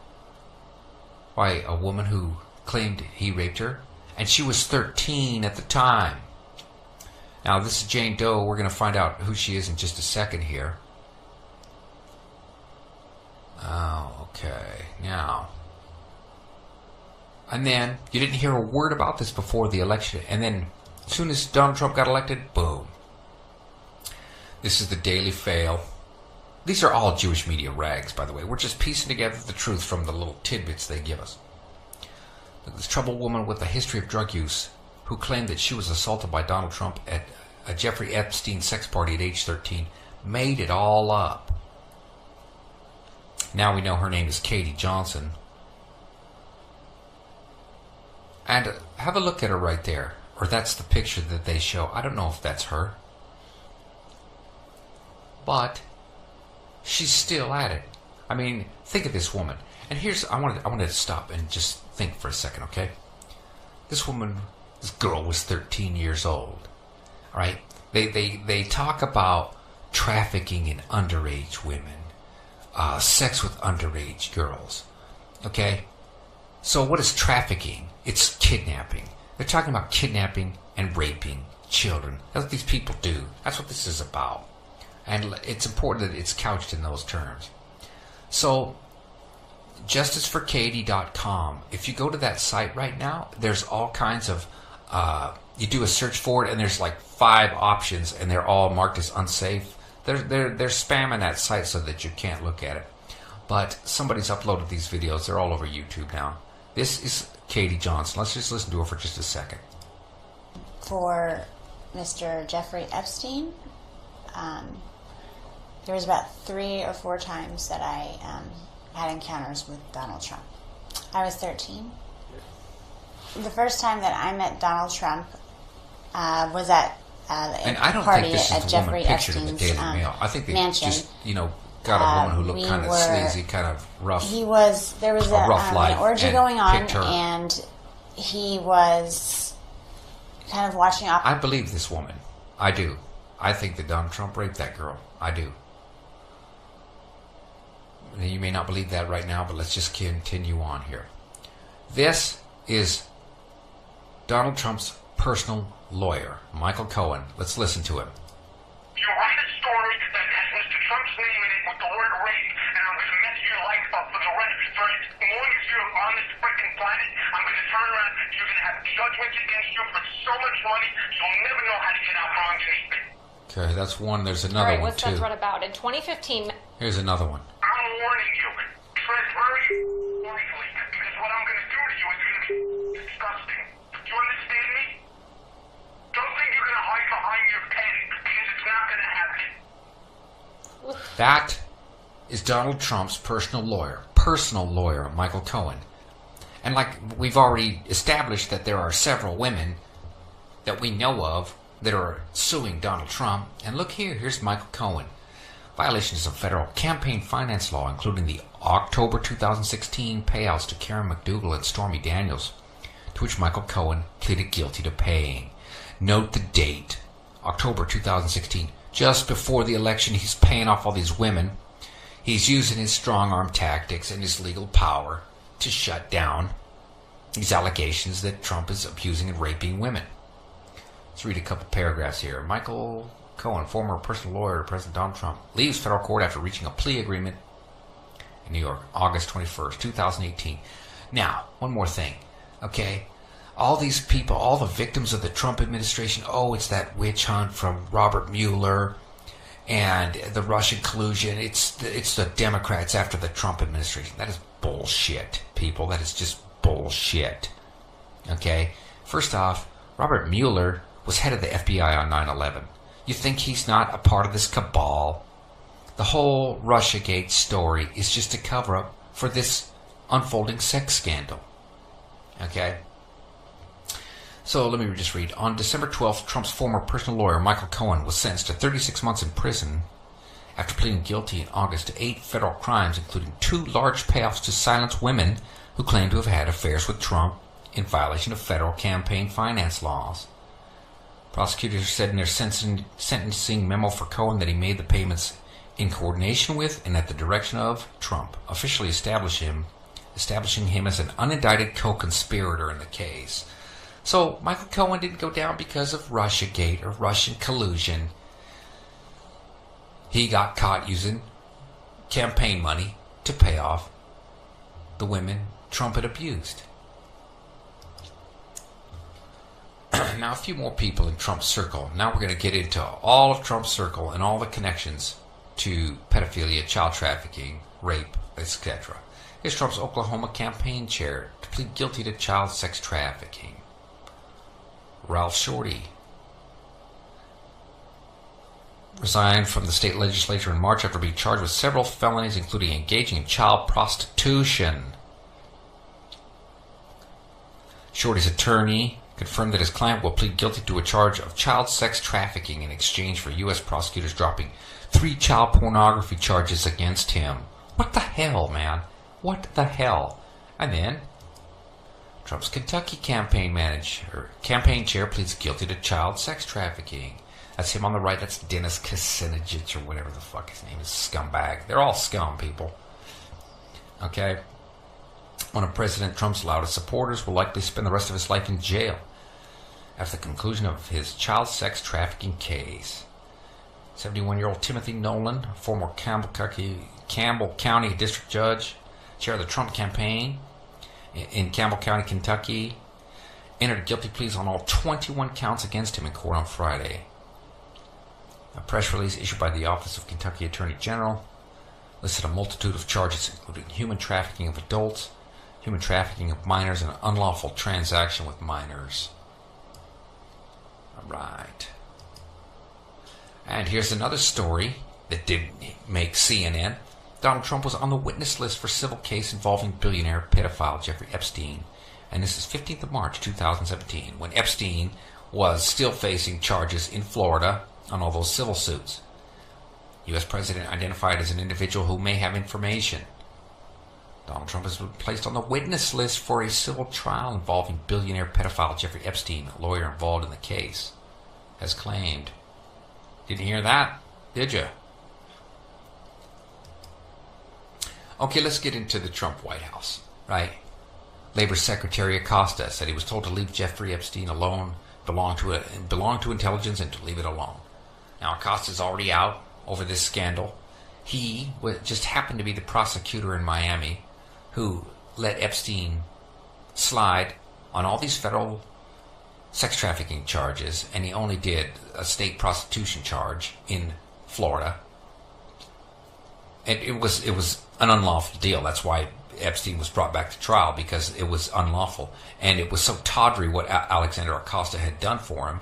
by a woman who claimed he raped her? And she was 13 at the time. Now, this is Jane Doe. We're going to find out who she is in just a second here. Oh, okay. Now, and then you didn't hear a word about this before the election. And then as soon as Donald Trump got elected, boom. This is the Daily Fail. These are all Jewish media rags, by the way. We're just piecing together the truth from the little tidbits they give us. This troubled woman with a history of drug use who claimed that she was assaulted by Donald Trump at a Jeffrey Epstein sex party at age 13 made it all up. Now we know her name is Katie Johnson. And have a look at her right there. Or that's the picture that they show. I don't know if that's her. But she's still at it. I mean, think of this woman. And here's, I wanted to stop and just think for a second, okay? This girl was 13 years old. All right? They talk about trafficking in underage women, sex with underage girls. Okay? So what is trafficking? It's kidnapping. They're talking about kidnapping and raping children. That's what these people do. That's what this is about. And it's important that it's couched in those terms. So, justiceforkatie.com. If you go to that site right now, there's all kinds of, you do a search for it, and there's like 5 options, and they're all marked as unsafe. They're spamming that site so that you can't look at it. But somebody's uploaded these videos. They're all over YouTube now. This is Katie Johnson. Let's just listen to her for just a second. For Mr. Jeffrey Epstein, there was about 3 or 4 times that I had encounters with Donald Trump. I was 13. The first time that I met Donald Trump was at and I a don't party think this at is the woman Jeffrey pictured in the Epstein's Daily Mail. I think they mansion. just, got a woman who looked kind of sleazy, kind of rough. There was a rough life an orgy and going on, picked her. and he was kind of watching off. I believe this woman. I do. I think that Donald Trump raped that girl. I do. You may not believe that right now, but let's just continue on here. This is Donald Trump's personal lawyer, Michael Cohen. Let's listen to him. You write a story that has Mr. Trump's name in it with the word rape, and I'm going to mess your life up for the rest. For as long as you're on this freaking planet, I'm going to turn around. You're going to have judgments against you for so much money, you'll never know how to get out from underneath it. Okay, that's one. There's All another right, one, what's too. that threat about? In 2015, Here's another one. I'm warning you. Tread very lightly, because what I'm going to do to you is going to be disgusting. Do you understand me? Don't think you're going to hide behind your pen, because it's not going to happen. That is Donald Trump's personal lawyer, Michael Cohen. And like we've already established that there are several women that we know of that are suing Donald Trump. And look here, here's Michael Cohen. Violations of federal campaign finance law, including the October 2016 payouts to Karen McDougal and Stormy Daniels, to which Michael Cohen pleaded guilty to paying. Note the date, October 2016, just before the election. He's paying off all these women. He's using his strong-arm tactics and his legal power to shut down these allegations that Trump is abusing and raping women. Let's read a couple paragraphs here. Michael Cohen, former personal lawyer to President Donald Trump, leaves federal court after reaching a plea agreement in New York, August 21st, 2018. Now, one more thing, okay? All these people, all the victims of the Trump administration, oh, it's that witch hunt from Robert Mueller and the Russian collusion. It's the Democrats after the Trump administration. That is bullshit, people. That is just bullshit. Okay? First off, Robert Mueller was head of the FBI on 9/11. You think he's not a part of this cabal? The whole Russiagate story is just a cover-up for this unfolding sex scandal. Okay? So let me just read. On December 12th, Trump's former personal lawyer, Michael Cohen, was sentenced to 36 months in prison after pleading guilty in August to 8 federal crimes, including 2 large payoffs to silence women who claimed to have had affairs with Trump in violation of federal campaign finance laws. Prosecutors said in their sentencing memo for Cohen that he made the payments in coordination with and at the direction of Trump, officially establishing him as an unindicted co-conspirator in the case. So Michael Cohen didn't go down because of Russiagate or Russian collusion. He got caught using campaign money to pay off the women Trump had abused. Now, a few more people in Trump's circle. Now we're going to get into all of Trump's circle and all the connections to pedophilia, child trafficking, rape, etc. Here's Trump's Oklahoma campaign chair to plead guilty to child sex trafficking. Ralph Shorty resigned from the state legislature in March after being charged with several felonies, including engaging in child prostitution. Shorty's attorney confirmed that his client will plead guilty to a charge of child sex trafficking in exchange for U.S. prosecutors dropping 3 child pornography charges against him. What the hell, man? What the hell? And then Trump's Kentucky campaign chair pleads guilty to child sex trafficking. That's him on the right. That's Dennis Kucinich or whatever the fuck his name is. Scumbag. They're all scum, people. Okay? One of President Trump's loudest supporters will likely spend the rest of his life in jail after the conclusion of his child sex trafficking case. 71-year-old Timothy Nolan, former Campbell County District Judge, chair of the Trump campaign in Campbell County, Kentucky, entered guilty pleas on all 21 counts against him in court on Friday. A press release issued by the Office of Kentucky Attorney General listed a multitude of charges, including human trafficking of adults, human trafficking of minors, and unlawful transaction with minors. All right. And here's another story that didn't make CNN. Donald Trump was on the witness list for civil case involving billionaire pedophile Jeffrey Epstein. And this is 15th of March 2017, when Epstein was still facing charges in Florida on all those civil suits. U.S. President identified as an individual who may have information. Donald Trump has been placed on the witness list for a civil trial involving billionaire pedophile Jeffrey Epstein, a lawyer involved in the case, has claimed. Didn't hear that, did you? Okay, let's get into the Trump White House, right? Labor Secretary Acosta said he was told to leave Jeffrey Epstein alone, belonged to intelligence, and to leave it alone. Now, Acosta's already out over this scandal. He just happened to be the prosecutor in Miami who let Epstein slide on all these federal sex trafficking charges, and he only did a state prostitution charge in Florida. And it was an unlawful deal. That's why Epstein was brought back to trial, because it was unlawful. And it was so tawdry what Alexander Acosta had done for him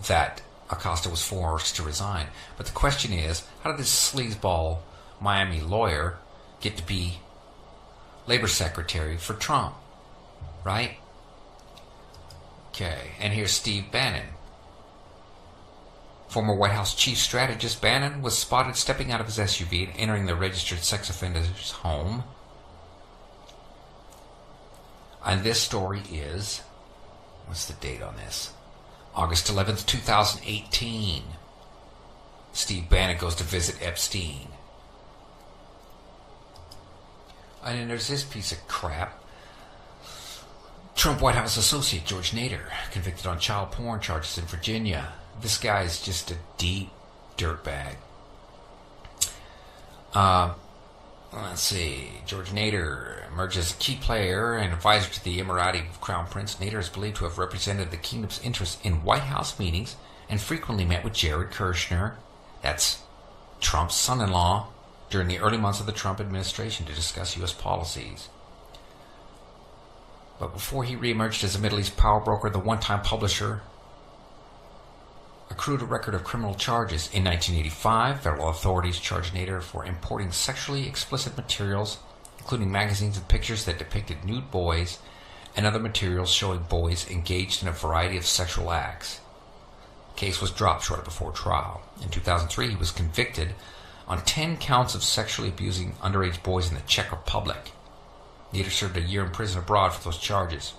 that Acosta was forced to resign. But the question is, how did this sleazeball Miami lawyer get to be labor secretary for Trump? Right? Okay, and here's Steve Bannon. Former White House chief strategist Bannon was spotted stepping out of his SUV and entering the registered sex offender's home. And this story is, what's the date on this? August 11th, 2018. Steve Bannon goes to visit Epstein. And then there's this piece of crap. Trump White House associate George Nader, convicted on child porn charges in Virginia. This guy is just a deep dirtbag. Let's see. George Nader emerged as a key player and advisor to the Emirati Crown Prince. Nader is believed to have represented the kingdom's interests in White House meetings and frequently met with Jared Kushner, that's Trump's son-in-law, during the early months of the Trump administration to discuss U.S. policies. But before he reemerged as a Middle East power broker, the one-time publisher accrued a record of criminal charges. In 1985, federal authorities charged Nader for importing sexually explicit materials, including magazines with pictures that depicted nude boys and other materials showing boys engaged in a variety of sexual acts. The case was dropped shortly before trial. In 2003, he was convicted on 10 counts of sexually abusing underage boys in the Czech Republic. Nader served a year in prison abroad for those charges.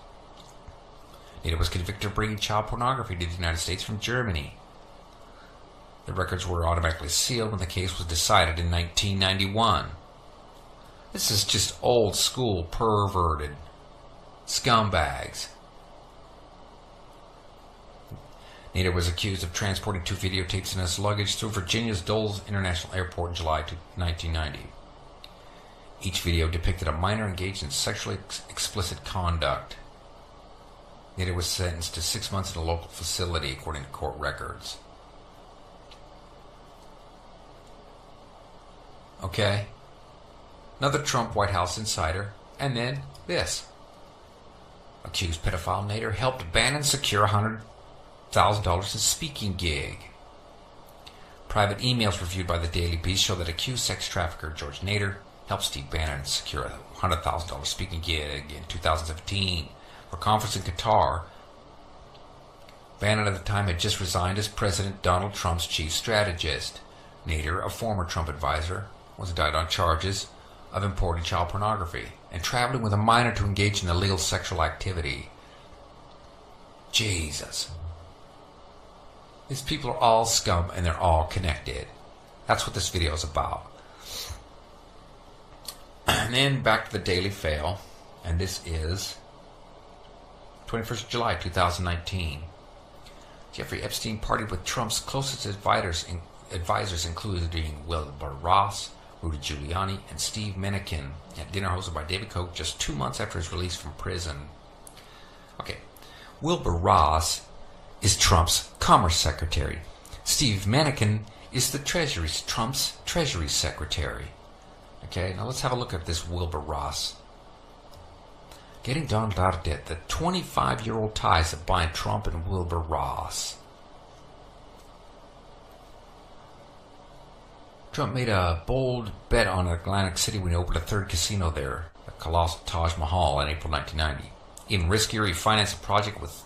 Nader was convicted of bringing child pornography to the United States from Germany. The records were automatically sealed when the case was decided in 1991. This is just old school perverted scumbags. Nader was accused of transporting 2 videotapes in his luggage through Virginia's Dulles International Airport in July 1990. Each video depicted a minor engaged in sexually explicit conduct. Nader was sentenced to 6 months in a local facility, according to court records. Okay? Another Trump White House insider, and then this. Accused pedophile Nader helped Bannon secure $100,000 in speaking gig. Private emails reviewed by the Daily Beast show that accused sex trafficker George Nader helped Steve Bannon secure a $100,000 speaking gig in 2017 for a conference in Qatar. Bannon at the time had just resigned as President Donald Trump's chief strategist. Nader, a former Trump advisor, was indicted on charges of importing child pornography and traveling with a minor to engage in illegal sexual activity. Jesus. These people are all scum and they're all connected. That's what this video is about. And then back to the Daily Fail, and this is 21st July 2019. Jeffrey Epstein partied with Trump's closest advisors including Wilbur Ross, Rudy Giuliani, and Steve Mnuchin at dinner hosted by David Koch just 2 months after his release from prison. Okay, Wilbur Ross is Trump's Commerce Secretary. Steve Mnuchin is Trump's Treasury Secretary. Okay, now let's have a look at this Wilbur Ross. Getting Donald out of debt, the 25-year-old ties that bind Trump and Wilbur Ross. Trump made a bold bet on Atlantic City when he opened a third casino there, the colossal Taj Mahal, in April 1990. Even riskier, he financed a project with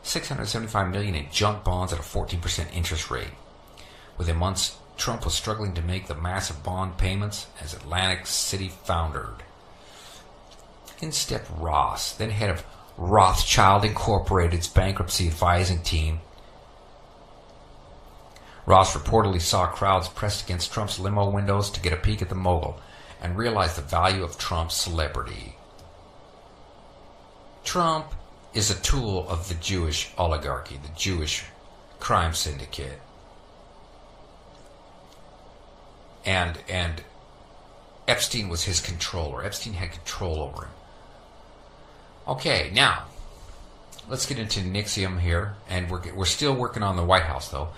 $675 million in junk bonds at a 14% interest rate. Within months, Trump was struggling to make the massive bond payments as Atlantic City foundered. In stepped Ross, then head of Rothschild Incorporated's bankruptcy advising team. Ross reportedly saw crowds pressed against Trump's limo windows to get a peek at the mogul and realized the value of Trump's celebrity. Trump is a tool of the Jewish oligarchy, the Jewish crime syndicate. And Epstein was his controller. Epstein had control over him. Okay, now, let's get into NXIVM here, and we're still working on the White House, though.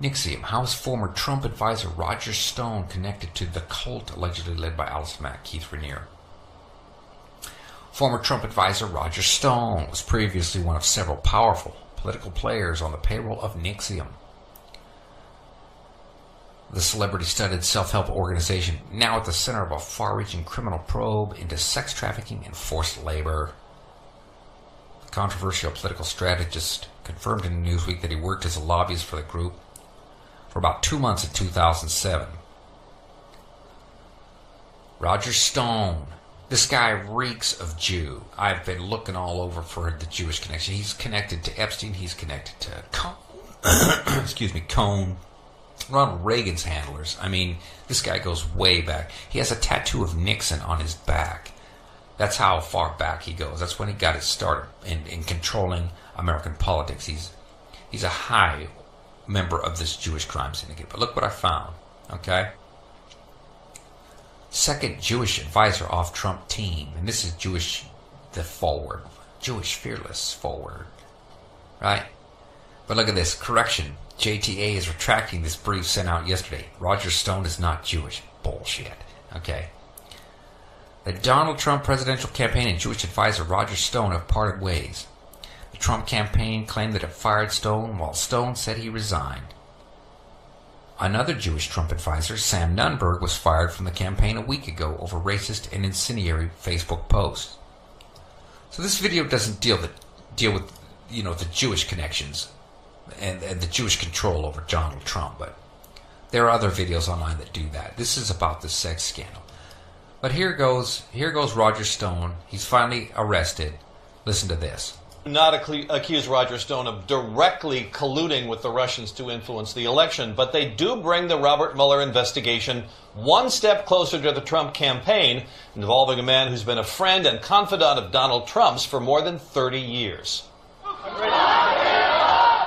NXIVM, how is former Trump advisor Roger Stone connected to the cult allegedly led by Alice Mack, Keith Raniere? Former Trump advisor Roger Stone was previously one of several powerful political players on the payroll of NXIVM, the celebrity-studded self-help organization now at the center of a far-reaching criminal probe into sex trafficking and forced labor. The controversial political strategist confirmed in Newsweek that he worked as a lobbyist for the group, for about 2 months in 2007. Roger Stone. This guy reeks of Jew. I've been looking all over for the Jewish connection. He's connected to Epstein. He's connected to Cohn. Ronald Reagan's handlers. I mean, this guy goes way back. He has a tattoo of Nixon on his back. That's how far back he goes. That's when he got his start in controlling American politics. He's a high member of this Jewish crime syndicate. But look what I found, okay? Second Jewish advisor off Trump team. And this is Jewish, the forward. Jewish fearless forward. Right? But look at this. Correction. JTA is retracting this brief sent out yesterday. Roger Stone is not Jewish. Bullshit. Okay. The Donald Trump presidential campaign and Jewish advisor Roger Stone have parted ways. The Trump campaign claimed that it fired Stone, while Stone said he resigned. Another Jewish Trump advisor, Sam Nunberg, was fired from the campaign a week ago over racist and incendiary Facebook posts. So this video doesn't deal with the Jewish connections and the Jewish control over Donald Trump, but there are other videos online that do that. This is about the sex scandal. But here goes Roger Stone. He's finally arrested. Listen to this. Not accuse Roger Stone of directly colluding with the Russians to influence the election, but they do bring the Robert Mueller investigation one step closer to the Trump campaign, involving a man who's been a friend and confidant of Donald Trump's for more than 30 years.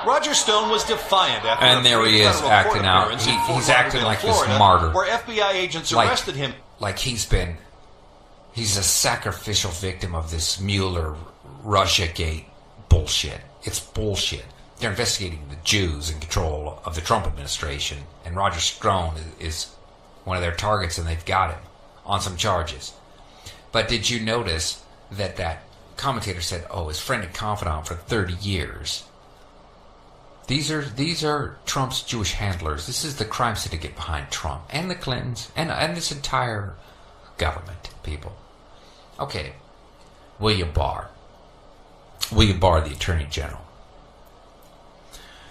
Roger Stone was defiant after and there he is acting out. He's acting like this martyr, where FBI agents arrested him. Like he's a sacrificial victim of this Mueller Russiagate bullshit. It's bullshit. They're investigating the Jews in control of the Trump administration, and Roger Stone is one of their targets, and they've got him on some charges. But did you notice that commentator said, "Oh, his friend and confidant for 30 years"? These are Trump's Jewish handlers. This is the crime syndicate behind Trump and the Clintons and this entire government, people. Okay, William Barr, the Attorney General.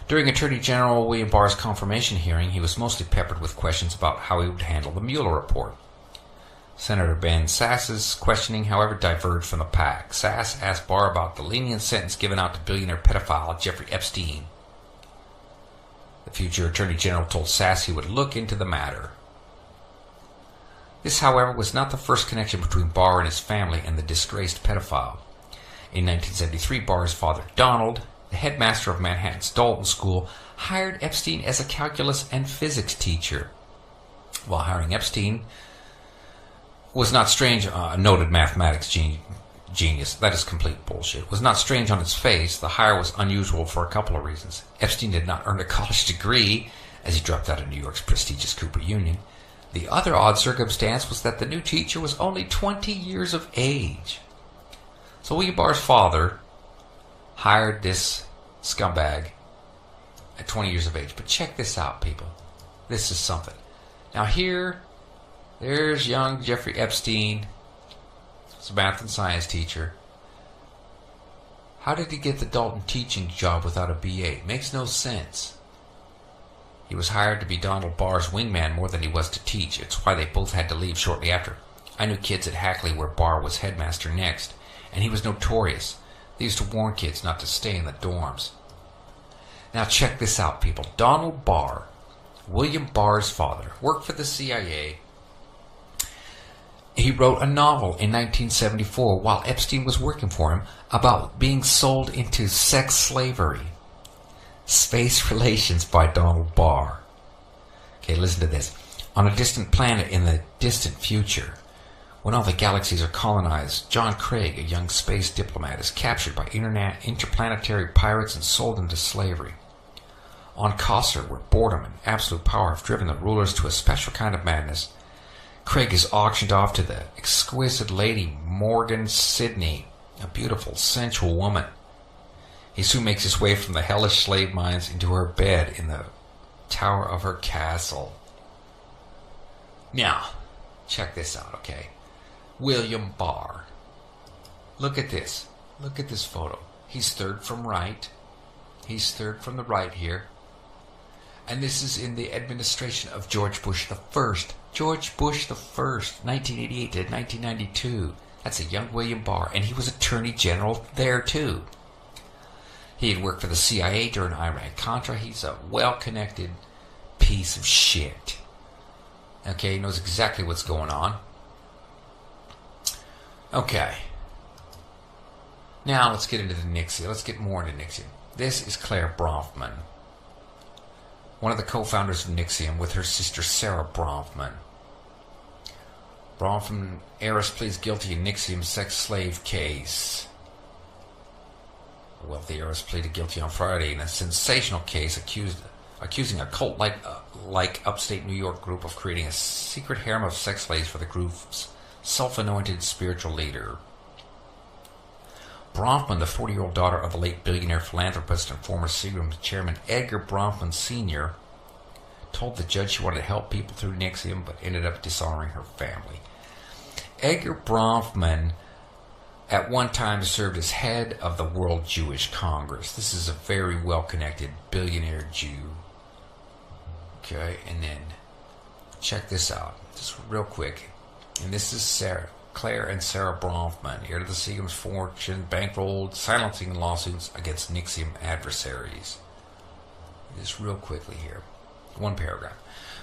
During Attorney General William Barr's confirmation hearing, he was mostly peppered with questions about how he would handle the Mueller report. Senator Ben Sass's questioning, however, diverged from the pack. Sass asked Barr about the lenient sentence given out to billionaire pedophile Jeffrey Epstein. The future Attorney General told Sass he would look into the matter. This, however, was not the first connection between Barr and his family and the disgraced pedophile. In 1973, Barr's father, Donald, the headmaster of Manhattan's Dalton School, hired Epstein as a calculus and physics teacher. While hiring Epstein was not strange, a noted mathematics genius, that is complete bullshit, was not strange on its face. The hire was unusual for a couple of reasons. Epstein did not earn a college degree, as he dropped out of New York's prestigious Cooper Union. The other odd circumstance was that the new teacher was only 20 years of age. So William Barr's father hired this scumbag at 20 years of age. But check this out, people. This is something. Now there's young Jeffrey Epstein, he's a math and science teacher. How did he get the Dalton teaching job without a BA? It makes no sense. He was hired to be Donald Barr's wingman more than he was to teach. It's why they both had to leave shortly after. I knew kids at Hackley where Barr was headmaster next, and he was notorious. They used to warn kids not to stay in the dorms. Now check this out, people. Donald Barr, William Barr's father, worked for the CIA. He wrote a novel in 1974 while Epstein was working for him about being sold into sex slavery. Space Relations by Donald Barr. Okay, listen to this. On a distant planet in the distant future, when all the galaxies are colonized, John Craig, a young space diplomat, is captured by interplanetary pirates and sold into slavery. On Kosser, where boredom and absolute power have driven the rulers to a special kind of madness, Craig is auctioned off to the exquisite Lady Morgan Sidney, a beautiful, sensual woman. He soon makes his way from the hellish slave mines into her bed in the tower of her castle. Now, check this out, okay? William Barr. Look at this. Look at this photo. He's third from right. He's third from the right here. And this is in the administration of George Bush the First. George Bush the First, 1988 to 1992. That's a young William Barr, and he was Attorney General there too. He had worked for the CIA during Iran-Contra. He's a well-connected piece of shit. Okay, he knows exactly what's going on. Okay. Now let's get into the NXIVM. Let's get more into NXIVM. This is Claire Bronfman, one of the co-founders of NXIVM, with her sister Sarah Bronfman. Bronfman heiress pleads guilty in NXIVM sex slave case. The wealthy heiress pleaded guilty on Friday in a sensational case accusing a cult-like upstate New York group of creating a secret harem of sex slaves for the group's self-anointed spiritual leader. Bronfman, the 40-year-old daughter of the late billionaire philanthropist and former Seagram chairman Edgar Bronfman Sr., told the judge she wanted to help people through NXIVM, but ended up dishonoring her family. Edgar Bronfman at one time served as head of the World Jewish Congress. This is a very well-connected billionaire Jew. Okay, and then check this out, just real quick. And this is Claire and Sarah Bronfman, heir to the Seagram's fortune, bankrolled silencing lawsuits against NXIVM adversaries. Just real quickly here, one paragraph.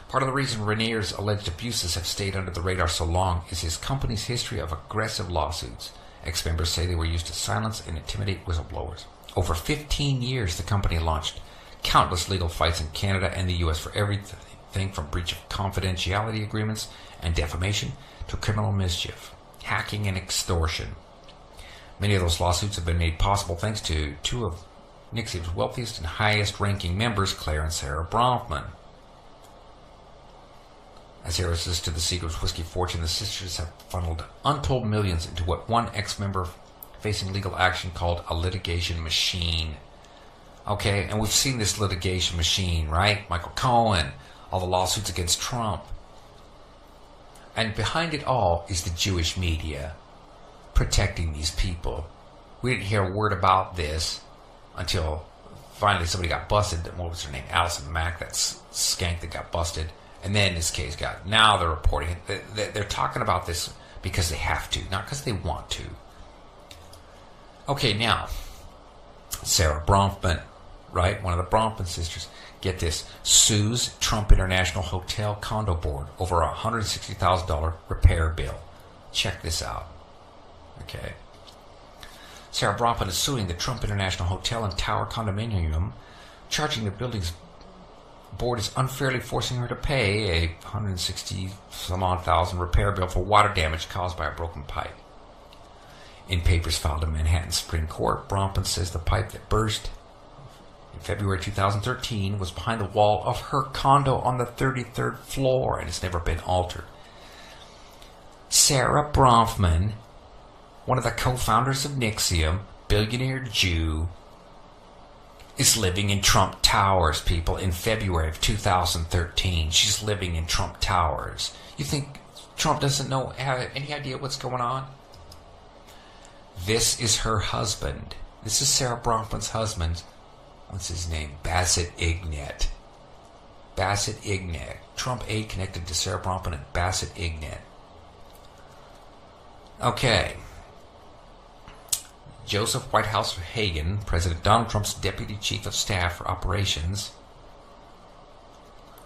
Part of the reason Rainier's alleged abuses have stayed under the radar so long is his company's history of aggressive lawsuits. Ex-members say they were used to silence and intimidate whistleblowers. Over 15 years, the company launched countless legal fights in Canada and the U.S. for everything from breach of confidentiality agreements and defamation to criminal mischief, hacking, and extortion. Many of those lawsuits have been made possible thanks to two of NXIVM's wealthiest and highest-ranking members, Claire and Sarah Bronfman. As heiresses to the Seagram's whiskey fortune, the sisters have funneled untold millions into what one ex-member facing legal action called a litigation machine. Okay, and we've seen this litigation machine, right? Michael Cohen, all the lawsuits against Trump. And behind it all is the Jewish media protecting these people. We didn't hear a word about this until finally somebody got busted. What was her name? Allison Mack, that skank that got busted. And then this case got... Now they're reporting it. They're talking about this because they have to, not because they want to. Okay, now, Sarah Bronfman, right? One of the Bronfman sisters. Get this. Sues Trump International Hotel Condo Board over a $160,000 repair bill. Check this out. Okay. Sarah Bronfman is suing the Trump International Hotel and Tower Condominium, charging the building's board is unfairly forcing her to pay a $160,000 repair bill for water damage caused by a broken pipe. In papers filed in Manhattan Supreme Court, Bronfman says the pipe that burst in February 2013 was behind the wall of her condo on the 33rd floor and has never been altered. Sarah Bronfman, one of the co-founders of NXIVM, billionaire Jew, is living in Trump Towers, people, in February of 2013. She's living in Trump Towers. You think Trump doesn't have any idea what's going on? This is her husband. This is Sarah Bronfman's husband. What's his name? Bassett Ignet. Bassett Ignet. Trump aide connected to Sarah Bronfman and Bassett Ignet. Okay. Joseph Whitehouse Hagan, President Donald Trump's Deputy Chief of Staff for Operations,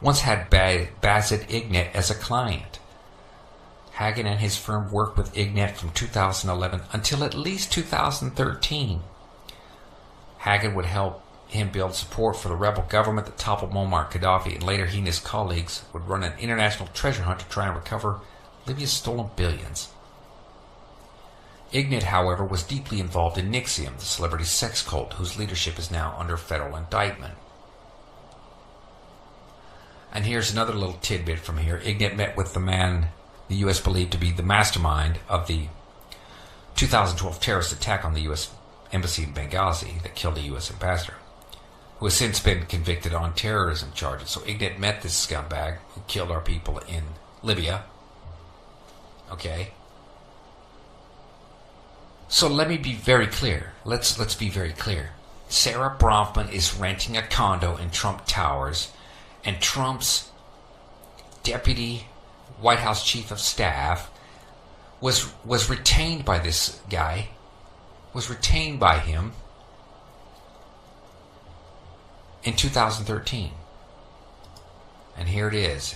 once had Bassett Ignet as a client. Hagan and his firm worked with Ignet from 2011 until at least 2013. Hagan would help him build support for the rebel government that toppled Muammar Gaddafi, and later he and his colleagues would run an international treasure hunt to try and recover Libya's stolen billions. Ignet, however, was deeply involved in NXIVM, the celebrity sex cult whose leadership is now under federal indictment. And here's another little tidbit from here. Ignet met with the man the U.S. believed to be the mastermind of the 2012 terrorist attack on the U.S. embassy in Benghazi that killed a U.S. ambassador, who has since been convicted on terrorism charges. So Ignet met this scumbag who killed our people in Libya. Okay? So let me be very clear. Let's be very clear. Sarah Bronfman is renting a condo in Trump Towers, and Trump's deputy White House chief of staff was retained by this guy, was retained by him in 2013. And here it is.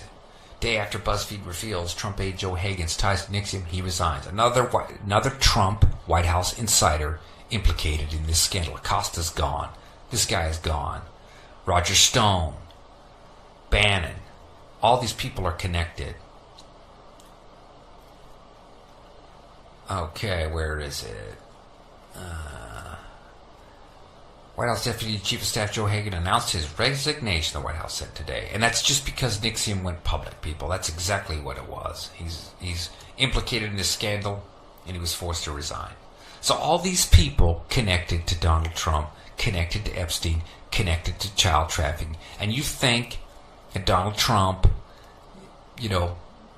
Day after BuzzFeed reveals Trump aide Joe Hagan's ties to Nixon, he resigns. Another Trump White House insider implicated in this scandal. Acosta's gone. This guy is gone. Roger Stone, Bannon, all these people are connected. Okay, where is it? White House Deputy Chief of Staff Joe Hagan announced his resignation, the White House said today. And that's just because Nixon went public, people. That's exactly what it was. He's implicated in this scandal, and he was forced to resign. So all these people connected to Donald Trump, connected to Epstein, connected to child trafficking. And you think that Donald Trump,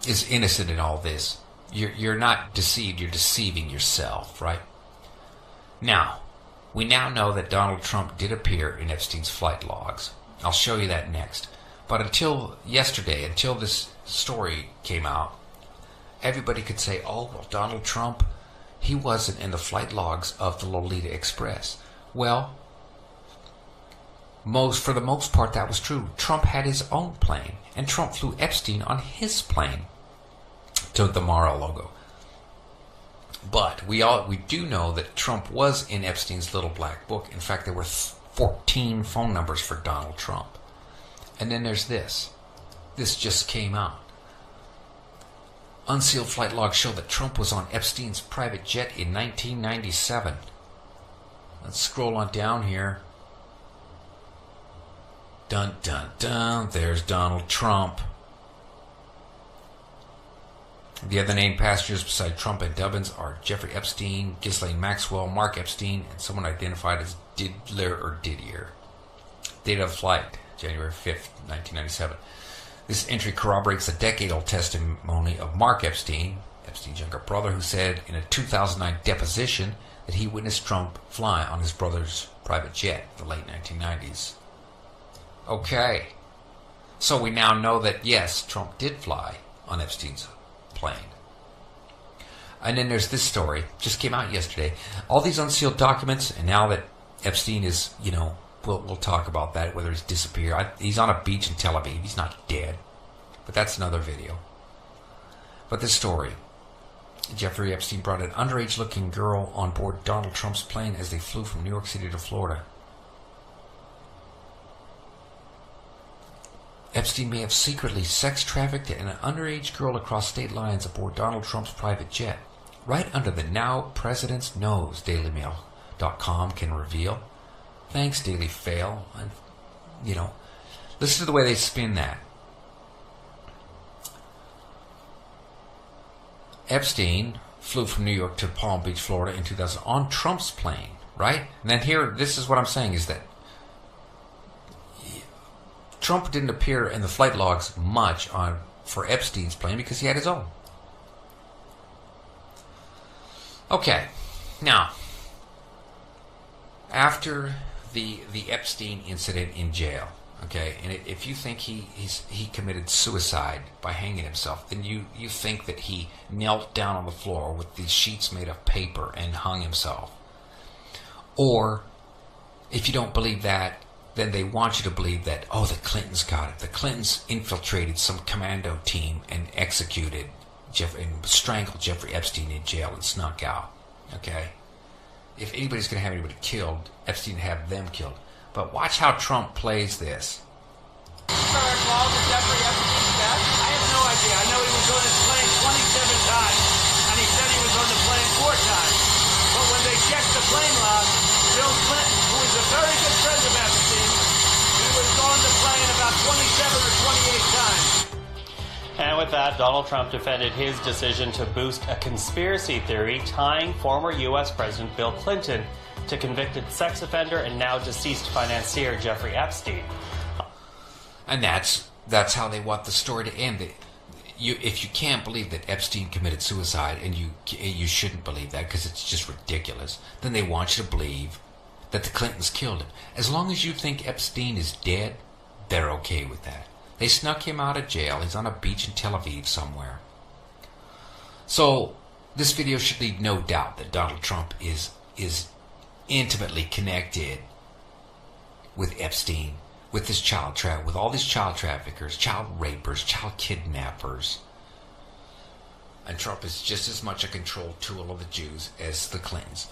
is innocent in all this. You're not deceived, you're deceiving yourself, right? Now, we now know that Donald Trump did appear in Epstein's flight logs. I'll show you that next. But until yesterday, until this story came out, everybody could say, oh, well, Donald Trump, he wasn't in the flight logs of the Lolita Express. Well, for the most part, that was true. Trump had his own plane, and Trump flew Epstein on his plane to the Mar-a-Lago. But we do know that Trump was in Epstein's little black book. In fact, there were 14 phone numbers for Donald Trump. And then there's this. This just came out. Unsealed flight logs show that Trump was on Epstein's private jet in 1997. Let's scroll on down here. Dun, dun, dun. There's Donald Trump. The other named passengers beside Trump and Dubbins are Jeffrey Epstein, Ghislaine Maxwell, Mark Epstein, and someone identified as Didier. Date of flight, January 5th, 1997. This entry corroborates the decade-old testimony of Mark Epstein, Epstein's younger brother, who said in a 2009 deposition that he witnessed Trump fly on his brother's private jet in the late 1990s. Okay, so we now know that, yes, Trump did fly on Epstein's plane. And then there's this story, just came out yesterday. All these unsealed documents, and now that Epstein is, we'll talk about that, whether he's disappeared. He's on a beach in Tel Aviv. He's not dead. But that's another video. But this story. Jeffrey Epstein brought an underage-looking girl on board Donald Trump's plane as they flew from New York City to Florida. Epstein may have secretly sex-trafficked an underage girl across state lines aboard Donald Trump's private jet. Right under the now president's nose, DailyMail.com can reveal. Thanks, Daily Fail. And, listen to the way they spin that. Epstein flew from New York to Palm Beach, Florida in 2000 on Trump's plane, right? And then here, this is what I'm saying, is that Trump didn't appear in the flight logs much for Epstein's plane because he had his own. Okay, now, after the Epstein incident in jail, okay, and if you think he committed suicide by hanging himself, then you think that he knelt down on the floor with these sheets made of paper and hung himself. Or, if you don't believe that, then they want you to believe that, oh, the Clintons got it. The Clintons infiltrated some commando team and executed and strangled Jeffrey Epstein in jail and snuck out. Okay? If anybody's going to have anybody killed, Epstein would have them killed. But watch how Trump plays this. Involved in Jeffrey Epstein's death? I have no idea. I know he was on his plane 27 times, and he said he was on the plane 4 times. But when they checked the plane log, Bill Clinton, who was a very good friend of Epstein, he was on the plane about 27 or 28 times. And with that, Donald Trump defended his decision to boost a conspiracy theory tying former U.S. President Bill Clinton to convicted sex offender and now deceased financier Jeffrey Epstein. And that's how they want the story to end. If you can't believe that Epstein committed suicide, and you shouldn't believe that because it's just ridiculous, then they want you to believe that the Clintons killed him. As long as you think Epstein is dead, they're okay with that. They snuck him out of jail. He's on a beach in Tel Aviv somewhere. So this video should leave no doubt that Donald Trump is intimately connected with Epstein, with this with all these child traffickers, child rapers, child kidnappers. And Trump is just as much a control tool of the Jews as the Clintons.